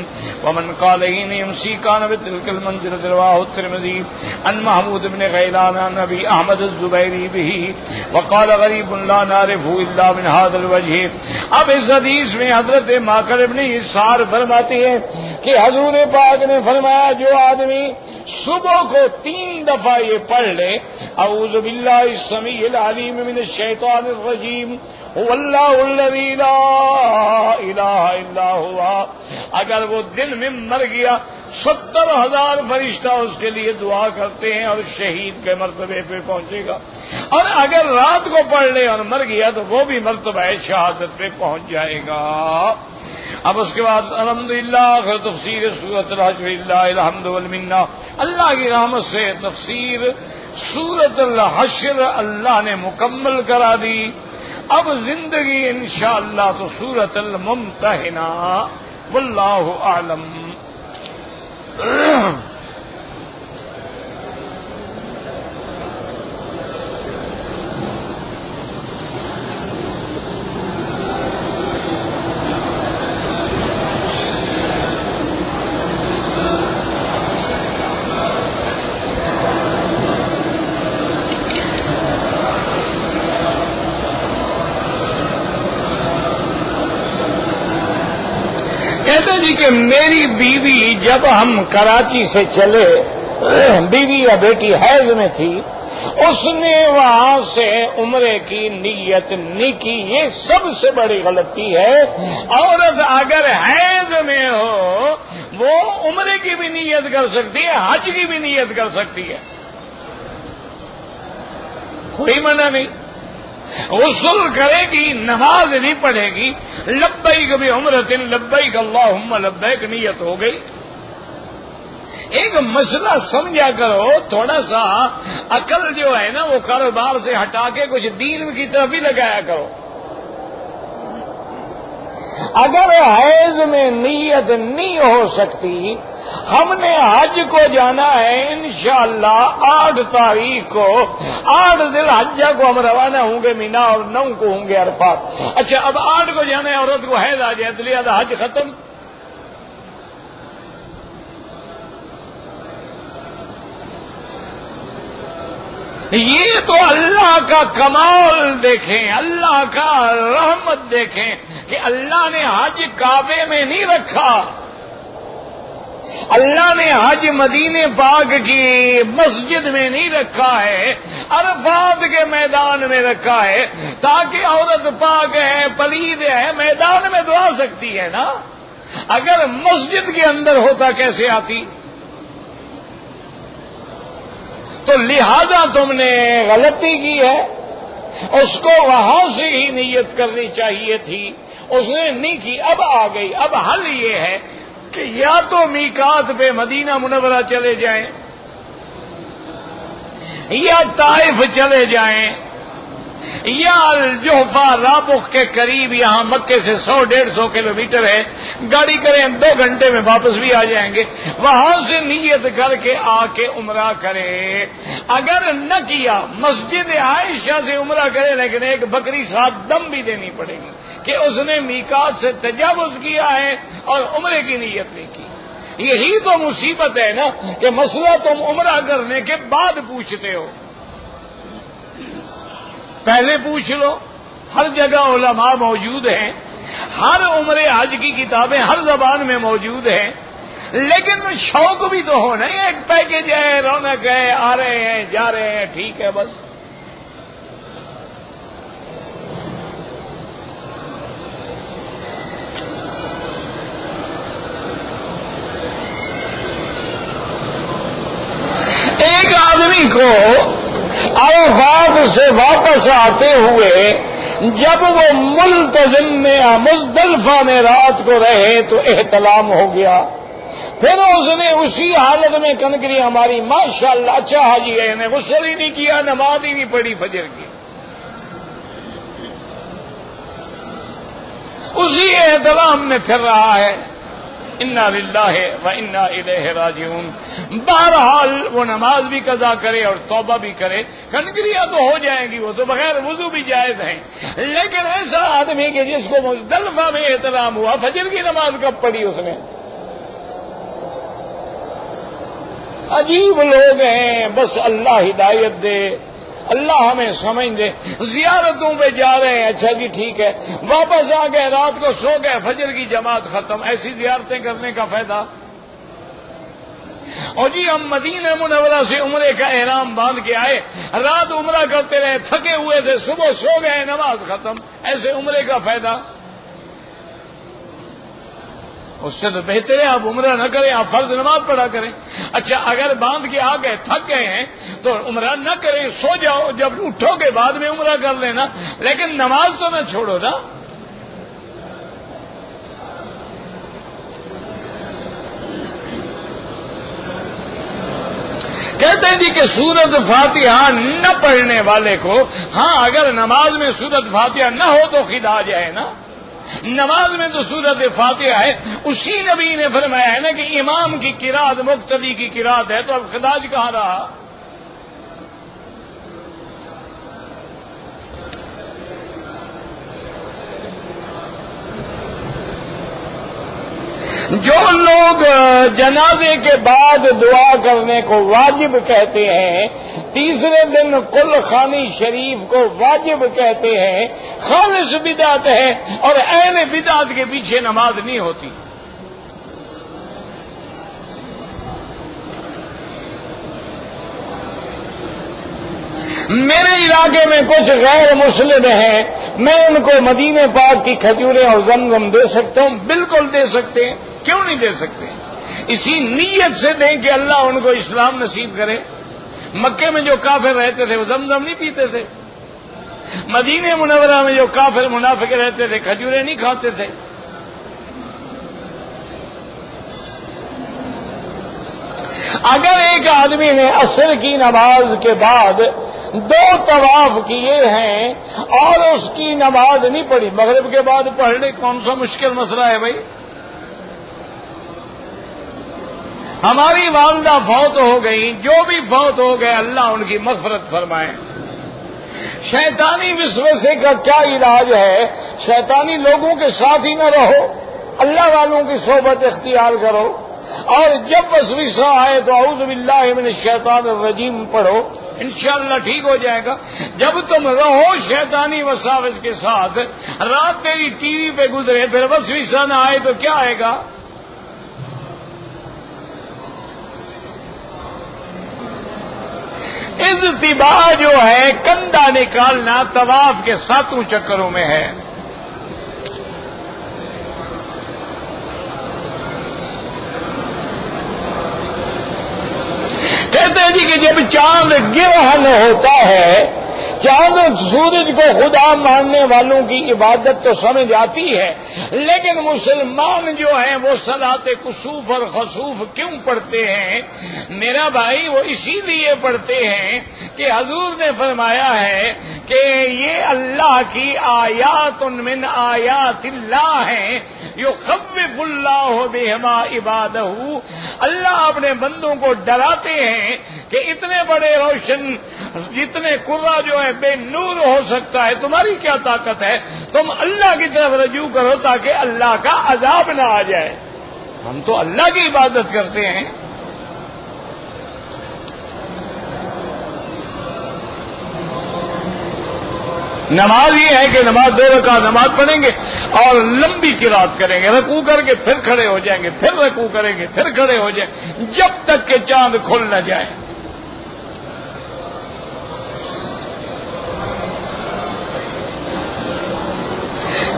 ومن قال حين يمسي كان بتلك المنزلة رواه الترمذي عن محمود بن غيلان عن أبي أحمد الزبيري به وقال غريب لا نعرفه إلا من هذا الوجه۔ اب اس حدیث میں حضرت معقل ابن یسار فرماتی ہے کہ حضور پاک نے فرمایا جو آدمی صبح کو 3 دفعہ یہ پڑھ لے اعوذ باللہ السمیع العلیم من الشیطان الرجیم هو اللہ الذی لا الہ الا ہوا، اگر وہ دن میں مر گیا 70,000 فرشتہ اس کے لیے دعا کرتے ہیں اور شہید کے مرتبے پہ پہنچے گا، اور اگر رات کو پڑھ لے اور مر گیا تو وہ بھی مرتبہ شہادت پہ پہنچ جائے گا۔ اب اس کے بعد الحمدللہ آخر تفسیر سورۃ الحشر للہ الحمد والمنہ، اللہ کی رحمت سے تفسیر سورۃ الحشر اللہ نے مکمل کرا دی۔ اب زندگی انشاءاللہ تو سورۃ الممتحنہ، واللہ اعلم۔ کہتے جی کہ میری بیوی جب ہم کراچی سے چلے، بیوی یا بیٹی حیض میں تھی، اس نے وہاں سے عمرے کی نیت نہیں کی۔ یہ سب سے بڑی غلطی ہے۔ عورت اگر حیض میں ہو وہ عمرے کی بھی نیت کر سکتی ہے، حج کی بھی نیت کر سکتی ہے، کوئی منع نہیں۔ غسل کرے گی، نماز نہیں پڑھے گی، لبیک بعمرۃ لبیک اللہم لبیک نیت ہو گئی۔ ایک مسئلہ سمجھا کرو، تھوڑا سا عقل جو ہے نا وہ کاروبار سے ہٹا کے کچھ دین کی طرف بھی لگایا کرو۔ اگر حیض میں نیت نہیں ہو سکتی، ہم نے حج کو جانا ہے انشاءاللہ 8 تاریخ کو، 8 ذی الحجہ کو ہم روانہ ہوں گے مینا اور 9 کو ہوں گے عرفات۔ اچھا اب 8 کو جانا ہے، عورت کو حیض آ جائے تو لہذا حج ختم۔ یہ تو اللہ کا کمال دیکھیں، اللہ کا رحمت دیکھیں کہ اللہ نے حج کعبے میں نہیں رکھا، اللہ نے حج مدینے پاک کی مسجد میں نہیں رکھا ہے، عرفات کے میدان میں رکھا ہے، تاکہ عورت پاک ہے، پلید ہے، میدان میں دعا سکتی ہے نا۔ اگر مسجد کے اندر ہوتا کیسے آتی؟ تو لہذا تم نے غلطی کی ہے، اس کو وہاں سے ہی نیت کرنی چاہیے تھی، اس نے نہیں کی، اب آ گئی۔ اب حل یہ ہے کہ یا تو میقات پہ مدینہ منورہ چلے جائیں یا طائف چلے جائیں، یا الجحفہ رابغ کے قریب، یہاں مکے سے 100-150 کلومیٹر ہے، گاڑی کریں 2 گھنٹے میں واپس بھی آ جائیں گے، وہاں سے نیت کر کے آ کے عمرہ کرے۔ اگر نہ کیا مسجد عائشہ سے عمرہ کرے، لیکن ایک بکری ساتھ دم بھی دینی پڑے گی کہ اس نے میقات سے تجاوز کیا ہے اور عمرے کی نیت نہیں کی۔ یہی تو مصیبت ہے نا کہ مسئلہ تم عمرہ کرنے کے بعد پوچھتے ہو، پہلے پوچھ لو۔ ہر جگہ علماء موجود ہیں، ہر عمرے حج کی کتابیں ہر زبان میں موجود ہیں، لیکن شوق بھی تو ہونا، ایک پیکج ہے، رونق ہے، آ رہے ہیں جا رہے ہیں، ٹھیک ہے بس۔ ایک آدمی کو عرفات سے واپس آتے ہوئے جب وہ ملتزم میں مزدلفہ میں رات کو رہے تو احتلام ہو گیا، پھر اس نے اسی حالت میں کنکریاں ماری، ماشاءاللہ اچھا حاجی ہے، نے غسل ہی نہیں کیا، نماز ہی نہیں پڑھی فجر کی، اسی احتلام میں پھر رہا ہے۔ انا للہ و انا الیہ راجعون۔ بہرحال وہ نماز بھی قضا کرے اور توبہ بھی کرے، کنکریاں تو ہو جائیں گی، وہ تو بغیر وضو بھی جائز ہیں، لیکن ایسا آدمی کہ جس کو مزدلفہ میں احترام ہوا، فجر کی نماز کب پڑھی اس نے؟ عجیب لوگ ہیں، بس اللہ ہدایت دے، اللہ ہمیں سمجھ دے۔ زیارتوں پہ جا رہے ہیں، اچھا جی ٹھیک ہے، واپس آ گئے، رات کو سو گئے، فجر کی جماعت ختم، ایسی زیارتیں کرنے کا فائدہ؟ اور جی ہم مدینہ منورہ سے عمرے کا احرام باندھ کے آئے، رات عمرہ کرتے رہے، تھکے ہوئے تھے، صبح سو گئے، نماز ختم، ایسے عمرے کا فائدہ؟ اس سے تو بہتر ہے آپ عمرہ نہ کریں، آپ فرض نماز پڑھا کریں۔ اچھا اگر باندھ کے آ گئے، تھک گئے ہیں تو عمرہ نہ کریں، سو جاؤ، جب اٹھو کے بعد میں عمرہ کر لینا، لیکن نماز تو نہ چھوڑو نا۔ کہتے ہیں جی کہ سورت فاتحہ نہ پڑھنے والے کو، ہاں اگر نماز میں سورت فاتحہ نہ ہو تو خدا جائے نا، نماز میں تو سورت فاتحہ ہے، اسی نبی نے فرمایا ہے نا کہ امام کی قرات مقتدی کی قرات ہے، تو اب خداج کہاں رہا؟ جو لوگ جنازے کے بعد دعا کرنے کو واجب کہتے ہیں، تیسرے دن کل خوانی شریف کو واجب کہتے ہیں، خالص بدعت ہے، اور اہل بدعت کے پیچھے نماز نہیں ہوتی۔ میرے علاقے میں کچھ غیر مسلم ہیں، میں ان کو مدینے پاک کی کھجوریں اور زمزم دے سکتا ہوں؟ بالکل دے سکتے ہیں، کیوں نہیں دے سکتے؟ اسی نیت سے دیں کہ اللہ ان کو اسلام نصیب کرے۔ مکے میں جو کافر رہتے تھے وہ زمزم نہیں پیتے تھے، مدینہ منورہ میں جو کافر منافق رہتے تھے کھجوریں نہیں کھاتے تھے۔ اگر ایک آدمی نے عصر کی نماز کے بعد 2 طواف کیے ہیں اور اس کی نماز نہیں پڑھی، مغرب کے بعد پڑھ لے، کون سا مشکل مسئلہ ہے بھائی؟ ہماری والدہ فوت ہو گئی، جو بھی فوت ہو گئے اللہ ان کی مغفرت فرمائے۔ شیطانی وسوسے کا کیا علاج ہے؟ شیطانی لوگوں کے ساتھ ہی نہ رہو، اللہ والوں کی صحبت اختیار کرو، اور جب وسوسہ آئے تو اعوذ باللہ من الشیطان الرجیم پڑھو، انشاءاللہ ٹھیک ہو جائے گا۔ جب تم رہو شیطانی وساوس کے ساتھ، رات تیری ٹی وی پہ گزرے، پھر وسوسہ نہ آئے تو کیا آئے گا؟ اضطباع جو ہے کندھا نکالنا طواف کے 7 چکروں میں ہے۔ کہتے ہیں جی کہ جب چاند گرہن ہوتا ہے، چاند اور سورج کو خدا ماننے والوں کی عبادت تو سمجھ آتی ہے، لیکن مسلمان جو ہیں وہ صلاۃ کسوف اور خسوف کیوں پڑھتے ہیں؟ میرا بھائی وہ اسی لیے پڑھتے ہیں کہ حضور نے فرمایا ہے کہ یہ اللہ کی آیات من آیات اللہ ہیں، یخوف اللہ بہما عبادہ، اللہ اپنے بندوں کو ڈراتے ہیں کہ اتنے بڑے روشن، جتنے قرہ جو ہے بے نور ہو سکتا ہے، تمہاری کیا طاقت ہے؟ تم اللہ کی طرف رجوع کرو تاکہ اللہ کا عذاب نہ آ جائے۔ ہم تو اللہ کی عبادت کرتے ہیں۔ نماز یہ ہے کہ نماز 2 رکعت نماز پڑھیں گے اور لمبی قرات کریں گے، رکوع کر کے پھر کھڑے ہو جائیں گے، پھر رکوع کریں گے، پھر کھڑے ہو جائیں گے، جب تک کہ چاند کھل نہ جائے۔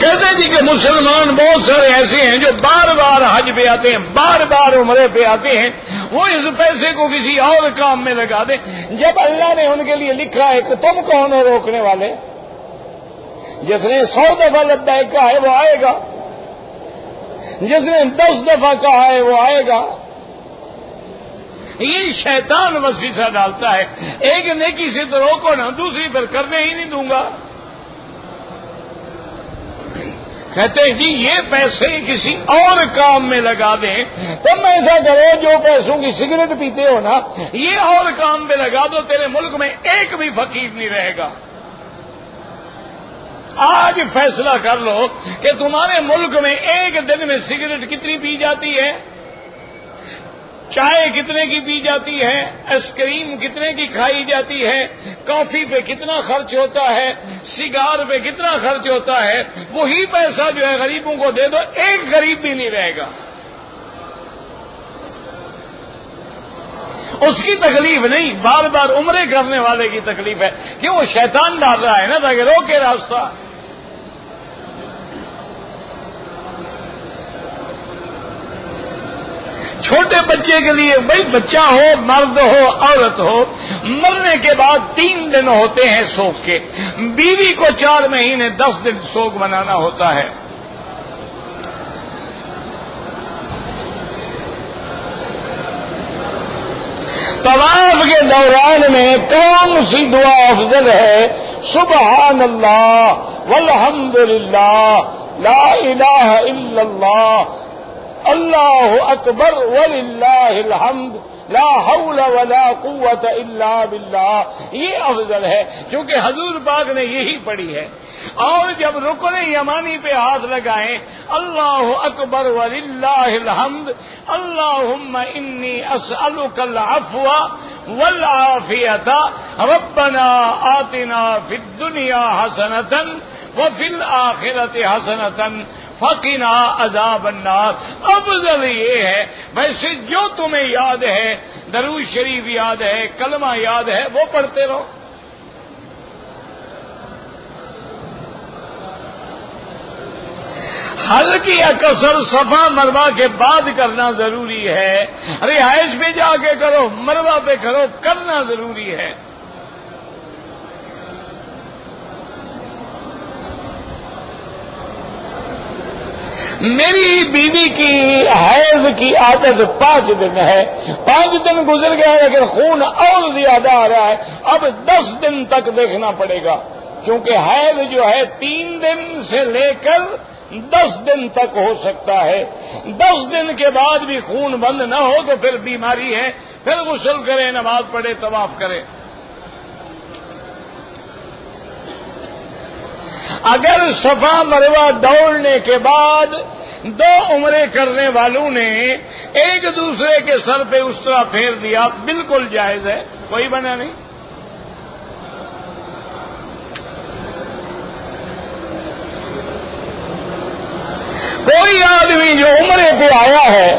کہتے ہیں جی کہ مسلمان بہت سارے ایسے ہیں جو بار بار حج پہ آتے ہیں، بار بار عمرے پہ آتے ہیں، وہ اس پیسے کو کسی اور کام میں لگا دیں۔ جب اللہ نے ان کے لیے لکھا ہے کہ تم کون ہو روکنے والے؟ جس نے 100 دفعہ لبیک کہا ہے وہ آئے گا، جس نے 10 دفعہ کہا ہے وہ آئے گا۔ یہ شیطان وسوسہ ڈالتا ہے، ایک نیکی سے تو روکو نا، دوسری پر کرنے ہی نہیں دوں گا۔ کہتے ہیں جی یہ پیسے کسی اور کام میں لگا دیں، تم ایسا کرو جو پیسوں کی سگریٹ پیتے ہو نا، یہ اور کام میں لگا دو، تیرے ملک میں ایک بھی فقیر نہیں رہے گا۔ آج فیصلہ کر لو کہ تمہارے ملک میں ایک دن میں سگریٹ کتنی پی جاتی ہے، چائے کتنے کی پی جاتی ہے، آئس کریم کتنے کی کھائی جاتی ہے، کافی پہ کتنا خرچ ہوتا ہے، سگار پہ کتنا خرچ ہوتا ہے، وہی پیسہ جو ہے غریبوں کو دے دو، ایک غریب بھی نہیں رہے گا۔ اس کی تکلیف نہیں، بار بار عمرے کرنے والے کی تکلیف ہے کہ وہ شیطان ڈال رہا ہے نا تاکہ روکے راستہ۔ چھوٹے بچے کے لیے، بھائی بچہ ہو، مرد ہو، عورت ہو، مرنے کے بعد 3 دن ہوتے ہیں سوگ کے، بیوی کو 4 مہینے 10 دن سوگ منانا ہوتا ہے۔ طواف کے دوران میں کون سی دعا افضل ہے؟ سبحان اللہ والحمد للہ لا الہ الا اللہ اللہ اکبر وللہ الحمد لا حول ولا قوت الا باللہ، یہ افضل ہے کیونکہ حضور پاک نے یہی پڑھی ہے۔ اور جب رکن یمانی پہ ہاتھ لگائیں، اللہ اکبر وللہ الحمد اللہم انی اسألک العفو والعافیۃ ربنا آتنا فی الدنیا حسنۃ وفی الآخرۃ حسنۃ فقنا عذاب النار۔ افضل یہ ہے، ویسے جو تمہیں یاد ہے، درود شریف یاد ہے، کلمہ یاد ہے، وہ پڑھتے رہو۔ ہلکی کسر صفا مروا کے بعد کرنا ضروری ہے، رہائش پہ جا کے کرو، مروا پہ کرو، کرنا ضروری ہے۔ میری بیوی کی حیض کی عادت 5 دن ہے، 5 دن گزر گئے لیکن خون اور زیادہ آ رہا ہے، اب 10 دن تک دیکھنا پڑے گا، کیونکہ حیض جو ہے 3 دن سے لے کر 10 دن تک ہو سکتا ہے۔ 10 دن کے بعد بھی خون بند نہ ہو تو پھر بیماری ہے، پھر غسل کرے، نماز پڑھے، طواف کرے۔ اگر صفا مروہ دوڑنے کے بعد 2 عمرے کرنے والوں نے ایک دوسرے کے سر پہ اس طرح پھیر دیا، بالکل جائز ہے، کوئی منع نہیں۔ کوئی آدمی جو عمرے پہ آیا ہے،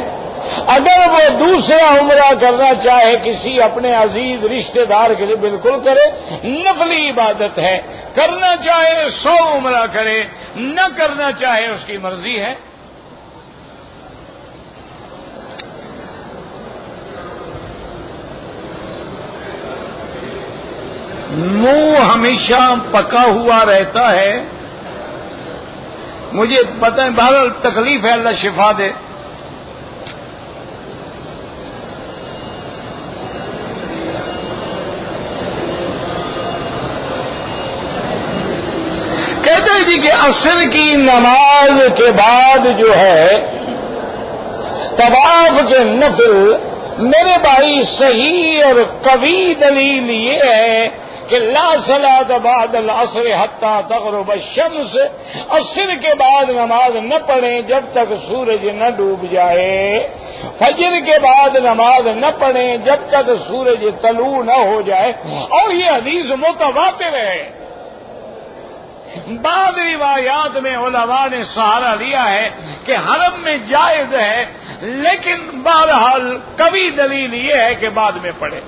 اگر وہ دوسرا عمرہ کرنا چاہے کسی اپنے عزیز رشتہ دار کے لیے، بالکل کرے، نفلی عبادت ہے، کرنا چاہے 100 عمرہ کرے، نہ کرنا چاہے اس کی مرضی ہے۔ منہ ہمیشہ پکا ہوا رہتا ہے. مجھے پتہ ہے بہرحال تکلیف ہے، اللہ شفا دے. کہتے ہیں جی کہ عصر کی نماز کے بعد جو ہے طواف کے نفل، میرے بھائی صحیح اور قوی دلیل یہ ہے کہ لا صلاۃ بعد العصر حتی تغرب الشمس، عصر کے بعد نماز نہ پڑھیں جب تک سورج نہ ڈوب جائے. فجر کے بعد نماز نہ پڑھیں جب تک سورج طلوع نہ ہو جائے. اور یہ حدیث متواتر ہے. بعض روایات میں علماء نے سہارا لیا ہے کہ حرم میں جائز ہے، لیکن بہرحال قوی دلیل یہ ہے کہ بعد میں پڑھے.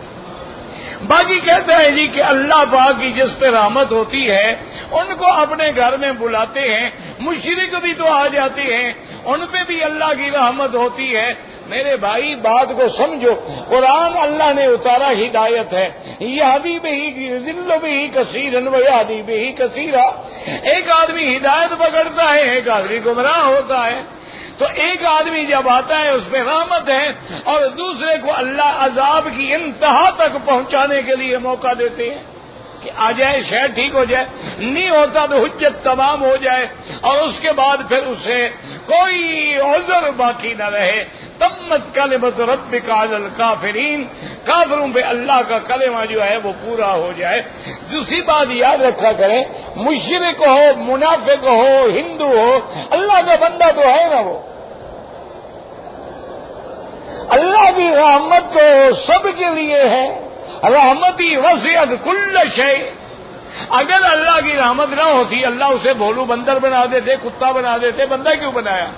باقی کہتے ہیں جی کہ اللہ پاک کی جس پہ رحمت ہوتی ہے ان کو اپنے گھر میں بلاتے ہیں. مشرک بھی تو آ جاتے ہیں، ان پہ بھی اللہ کی رحمت ہوتی ہے. میرے بھائی بات کو سمجھو، قرآن اللہ نے اتارا ہدایت ہے. یہدی بہ ذل بہ کثیرا و یہدی بہ کثیرا. ایک آدمی ہدایت پکڑتا ہے، ایک آدمی گمراہ ہوتا ہے. تو ایک آدمی جب آتا ہے اس پہ رحمت ہے، اور دوسرے کو اللہ عذاب کی انتہا تک پہنچانے کے لیے موقع دیتے ہیں کہ آ جائے شہر ٹھیک ہو جائے. نہیں ہوتا تو حجت تمام ہو جائے، اور اس کے بعد پھر اسے کوئی عذر باقی نہ رہے. تمت کلمت ربک علی الکافرین، کافروں پہ اللہ کا کلمہ جو ہے وہ پورا ہو جائے. دوسری بات یاد رکھا کریں، مشرک ہو، منافق ہو، ہندو ہو، اللہ کا بندہ تو ہے نا. وہ اللہ کی رحمت تو سب کے لیے ہے. رحمتی وسعت کل شیء. اگر اللہ کی رحمت نہ ہوتی، اللہ اسے بھولو بندر بنا دیتے، کتا بنا دیتے. بندہ کیوں بنایا؟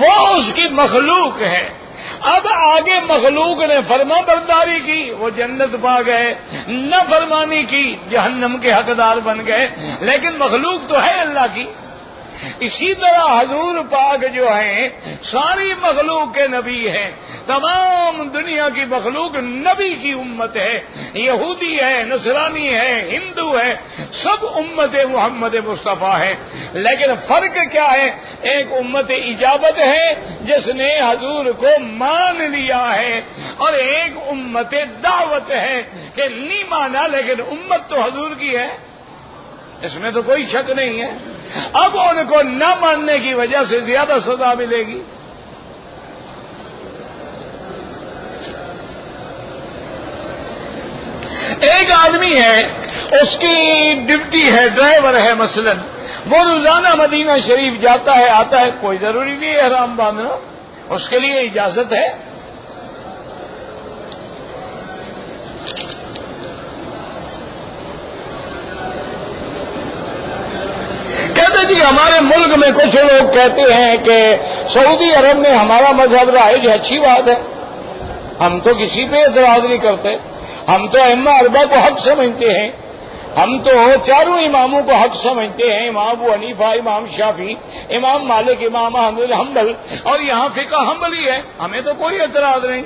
وہ اس کی مخلوق ہے. اب آگے مخلوق نے فرما برداری کی، وہ جنت پا گئے. نہ فرمانی کی، جہنم کے حقدار بن گئے. لیکن مخلوق تو ہے اللہ کی. اسی طرح حضور پاک جو ہیں ساری مخلوق کے نبی ہیں. تمام دنیا کی مخلوق نبی کی امت ہے. یہودی ہے، نصرانی ہے، ہندو ہے، سب امت محمد مصطفیٰ ہے. لیکن فرق کیا ہے؟ ایک امت اجابت ہے جس نے حضور کو مان لیا ہے، اور ایک امت دعوت ہے کہ نہیں مانا لیکن امت تو حضور کی ہے. اس میں تو کوئی شک نہیں ہے. اب ان کو نہ ماننے کی وجہ سے زیادہ سزا ملے گی. ایک آدمی ہے، اس کی ڈیوٹی ہے، ڈرائیور ہے مثلا، وہ روزانہ مدینہ شریف جاتا ہے آتا ہے. کوئی ضروری نہیں ہے احرام باندھنا، اس کے لیے اجازت ہے. کہتے جی ہمارے ملک میں کچھ لوگ کہتے ہیں کہ سعودی عرب میں ہمارا مذہب رائج ہے. اچھی بات ہے، ہم تو کسی پہ اعتراض نہیں کرتے. ہم تو ائمہ اربعہ کو حق سمجھتے ہیں. ہم تو چاروں اماموں کو حق سمجھتے ہیں، امام ابو حنیفہ، امام شافعی، امام مالک، امام احمد حنبل، اور یہاں فقہ حنبلی ہے. ہمیں تو کوئی اعتراض نہیں.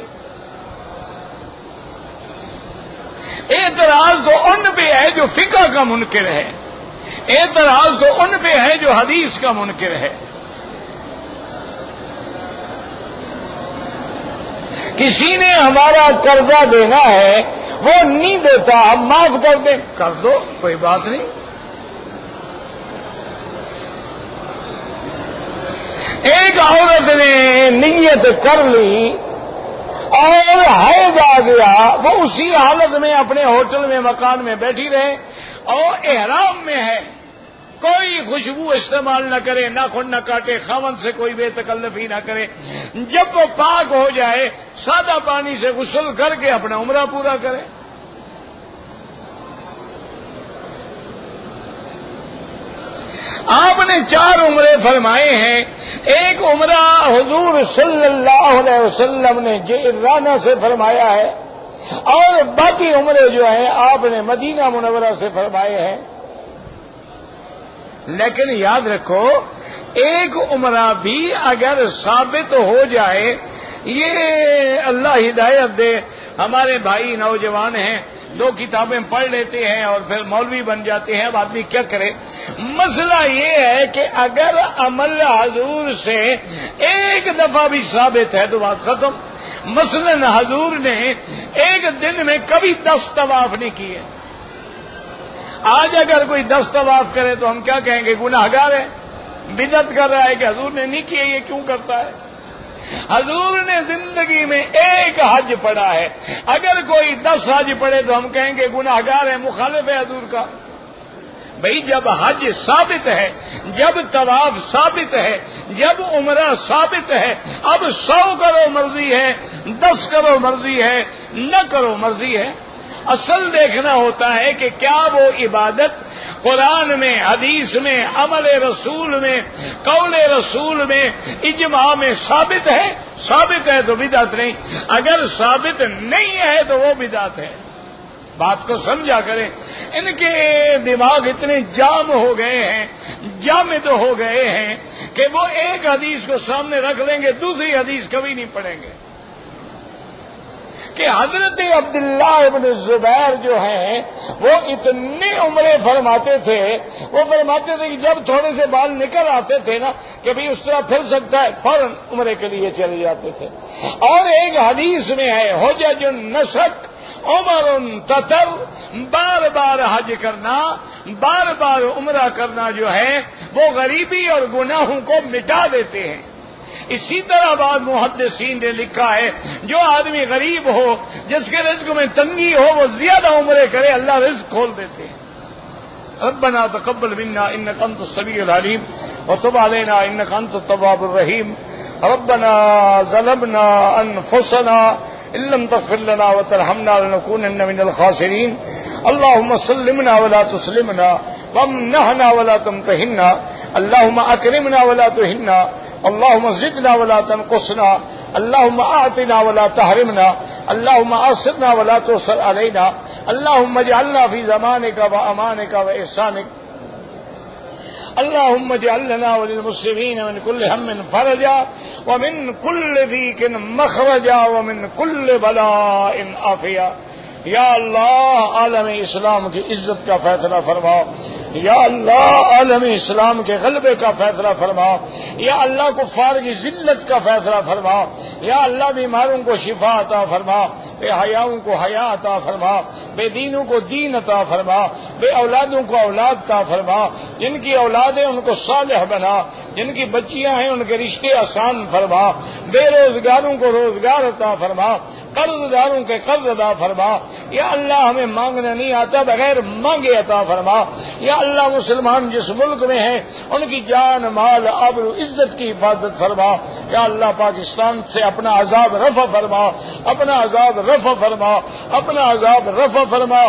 اعتراض تو ان پہ ہے جو فقہ کا منکر ہے. اعتراض تو ان پہ ہے جو حدیث کا منکر ہے. کسی نے ہمارا قرضہ دینا ہے، وہ نہیں دیتا، ہم معاف کر دیں، کر دو، کوئی بات نہیں. ایک عورت نے نیت کر لی اور حیض آ گیا، وہ اسی حالت میں اپنے ہوٹل میں مکان میں بیٹھی رہے اور احرام میں ہے. کوئی خوشبو استعمال نہ کرے، ناخن نہ کاٹے، خاوند سے کوئی بے تکلفی نہ کرے. جب وہ پاک ہو جائے سادہ پانی سے غسل کر کے اپنا عمرہ پورا کرے. آپ نے 4 عمرے فرمائے ہیں. ایک عمرہ حضور صلی اللہ علیہ وسلم نے جعرانہ سے فرمایا ہے، اور باقی عمرے جو ہیں آپ نے مدینہ منورہ سے فرمائے ہیں. لیکن یاد رکھو، ایک عمرہ بھی اگر ثابت ہو جائے، یہ اللہ ہدایت دے. ہمارے بھائی نوجوان ہیں 2 کتابیں پڑھ لیتے ہیں اور پھر مولوی بن جاتے ہیں. اب آدمی کیا کرے؟ مسئلہ یہ ہے کہ اگر عمل حضور سے ایک دفعہ بھی ثابت ہے تو بات ختم. مثلاً حضور نے ایک دن میں کبھی 10 طواف نہیں کیے. آج اگر کوئی 10 طواف کرے تو ہم کیا کہیں گے؟ گناہگار ہے، بدعت کر رہا ہے کہ حضور نے نہیں کیے، یہ کیوں کرتا ہے؟ حضور نے زندگی میں ایک حج پڑھا ہے، اگر کوئی 10 حج پڑھے تو ہم کہیں گے گناہگار ہے، مخالف ہے حضور کا. بھئی جب حج ثابت ہے، جب طواف ثابت ہے، جب عمرہ ثابت ہے، اب 100 کرو مرضی ہے، 10 کرو مرضی ہے، نہ کرو مرضی ہے. اصل دیکھنا ہوتا ہے کہ کیا وہ عبادت قرآن میں، حدیث میں، عمل رسول میں، قول رسول میں، اجماع میں ثابت ہے. ثابت ہے تو بدعت نہیں، اگر ثابت نہیں ہے تو وہ بدعت ہے. بات کو سمجھا کریں. ان کے دماغ اتنے جام ہو گئے ہیں، جامد ہو گئے ہیں کہ وہ ایک حدیث کو سامنے رکھ لیں گے، دوسری حدیث کبھی نہیں پڑھیں گے. کہ حضرت عبداللہ ابن زبیر جو ہیں وہ اتنے عمرے فرماتے تھے، وہ فرماتے تھے کہ جب تھوڑے سے بال نکل آتے تھے نا کہ بھی اس طرح پھر سکتا ہے، فوراً عمرے کے لیے چلے جاتے تھے. اور ایک حدیث میں ہے حجج النسک عمر تتر، بار بار حج کرنا، بار بار عمرہ کرنا جو ہے وہ غریبی اور گناہوں کو مٹا دیتے ہیں. اسی طرح بعض محدثین نے لکھا ہے جو آدمی غریب ہو، جس کے رزق میں تنگی ہو، وہ زیادہ عمرے کرے، اللہ رزق کھول دیتے ہیں. ربنا تقبل منا انك انت السميع العليم وتب علينا انك انت التواب الرحيم. ربنا ظلمنا انفسنا ان لم تغفر لنا وترحمنا لنكونن من الخاسرين. اللهم سلمنا ولا تسلمنا وامنحنا ولا تمتحنا. اللهم اكرمنا ولا تهنا. اللهم زدنا ولا تنقصنا. اللهم اعطنا ولا تحرمنا. اللهم اعصرنا ولا تعصر علينا. اللهم اجعلنا في زمانك وامانك واحسانك. اللهم اجعل لنا وللمسلمين من كل هم فرجا ومن كل ضيق مخرجا ومن كل بلاء عافيا. یا اللہ عالم اسلام کی عزت کا فیصلہ فرماؤ. یا اللہ عالم اسلام کے غلبے کا فیصلہ فرماؤ. یا اللہ کفار کی ذلت کا فیصلہ فرماؤ. یا اللہ بیماروں کو شفا عطا فرما، بے حیاؤں کو حیا عطا فرما، بے دینوں کو دین عطا فرما، بے اولادوں کو اولاد عطا فرما. جن کی اولاد ہیں ان کو صالح بنا، جن کی بچیاں ہیں ان کے رشتے آسان فرما، بے روزگاروں کو روزگار عطا فرما، قرض داروں کے قرض عطا فرما. یا اللہ ہمیں مانگنا نہیں آتا، بغیر مانگے عطا فرما. یا اللہ مسلمان جس ملک میں ہیں ان کی جان مال آبرو عزت کی حفاظت فرما. یا اللہ پاکستان سے اپنا عذاب رفع فرما، اپنا عذاب رفع فرما، اپنا عذاب رفع فرما.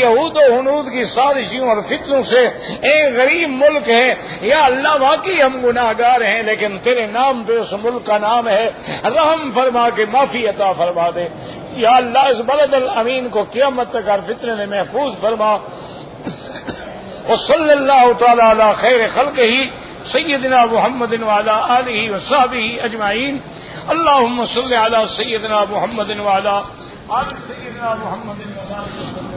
یہود و ہنود کی سازشوں اور فتنوں سے ایک غریب ملک ہے. یا اللہ واقعی ہم گناہگار ہیں لیکن تیرے نام پہ اس ملک کا نام ہے، رحم فرما کے معافی عطا فرما دے. یا اللہ اس بلد الامین کو قیامت تک ہر فتنے میں محفوظ فرما. وصلی اللہ تعالی علی خیر خلقہ سیدنا محمد وعلی آلہ وصحبہ اجمعین. اللہم صلی علی سیدنا محمد وعلی آل سیدنا محمد وعلی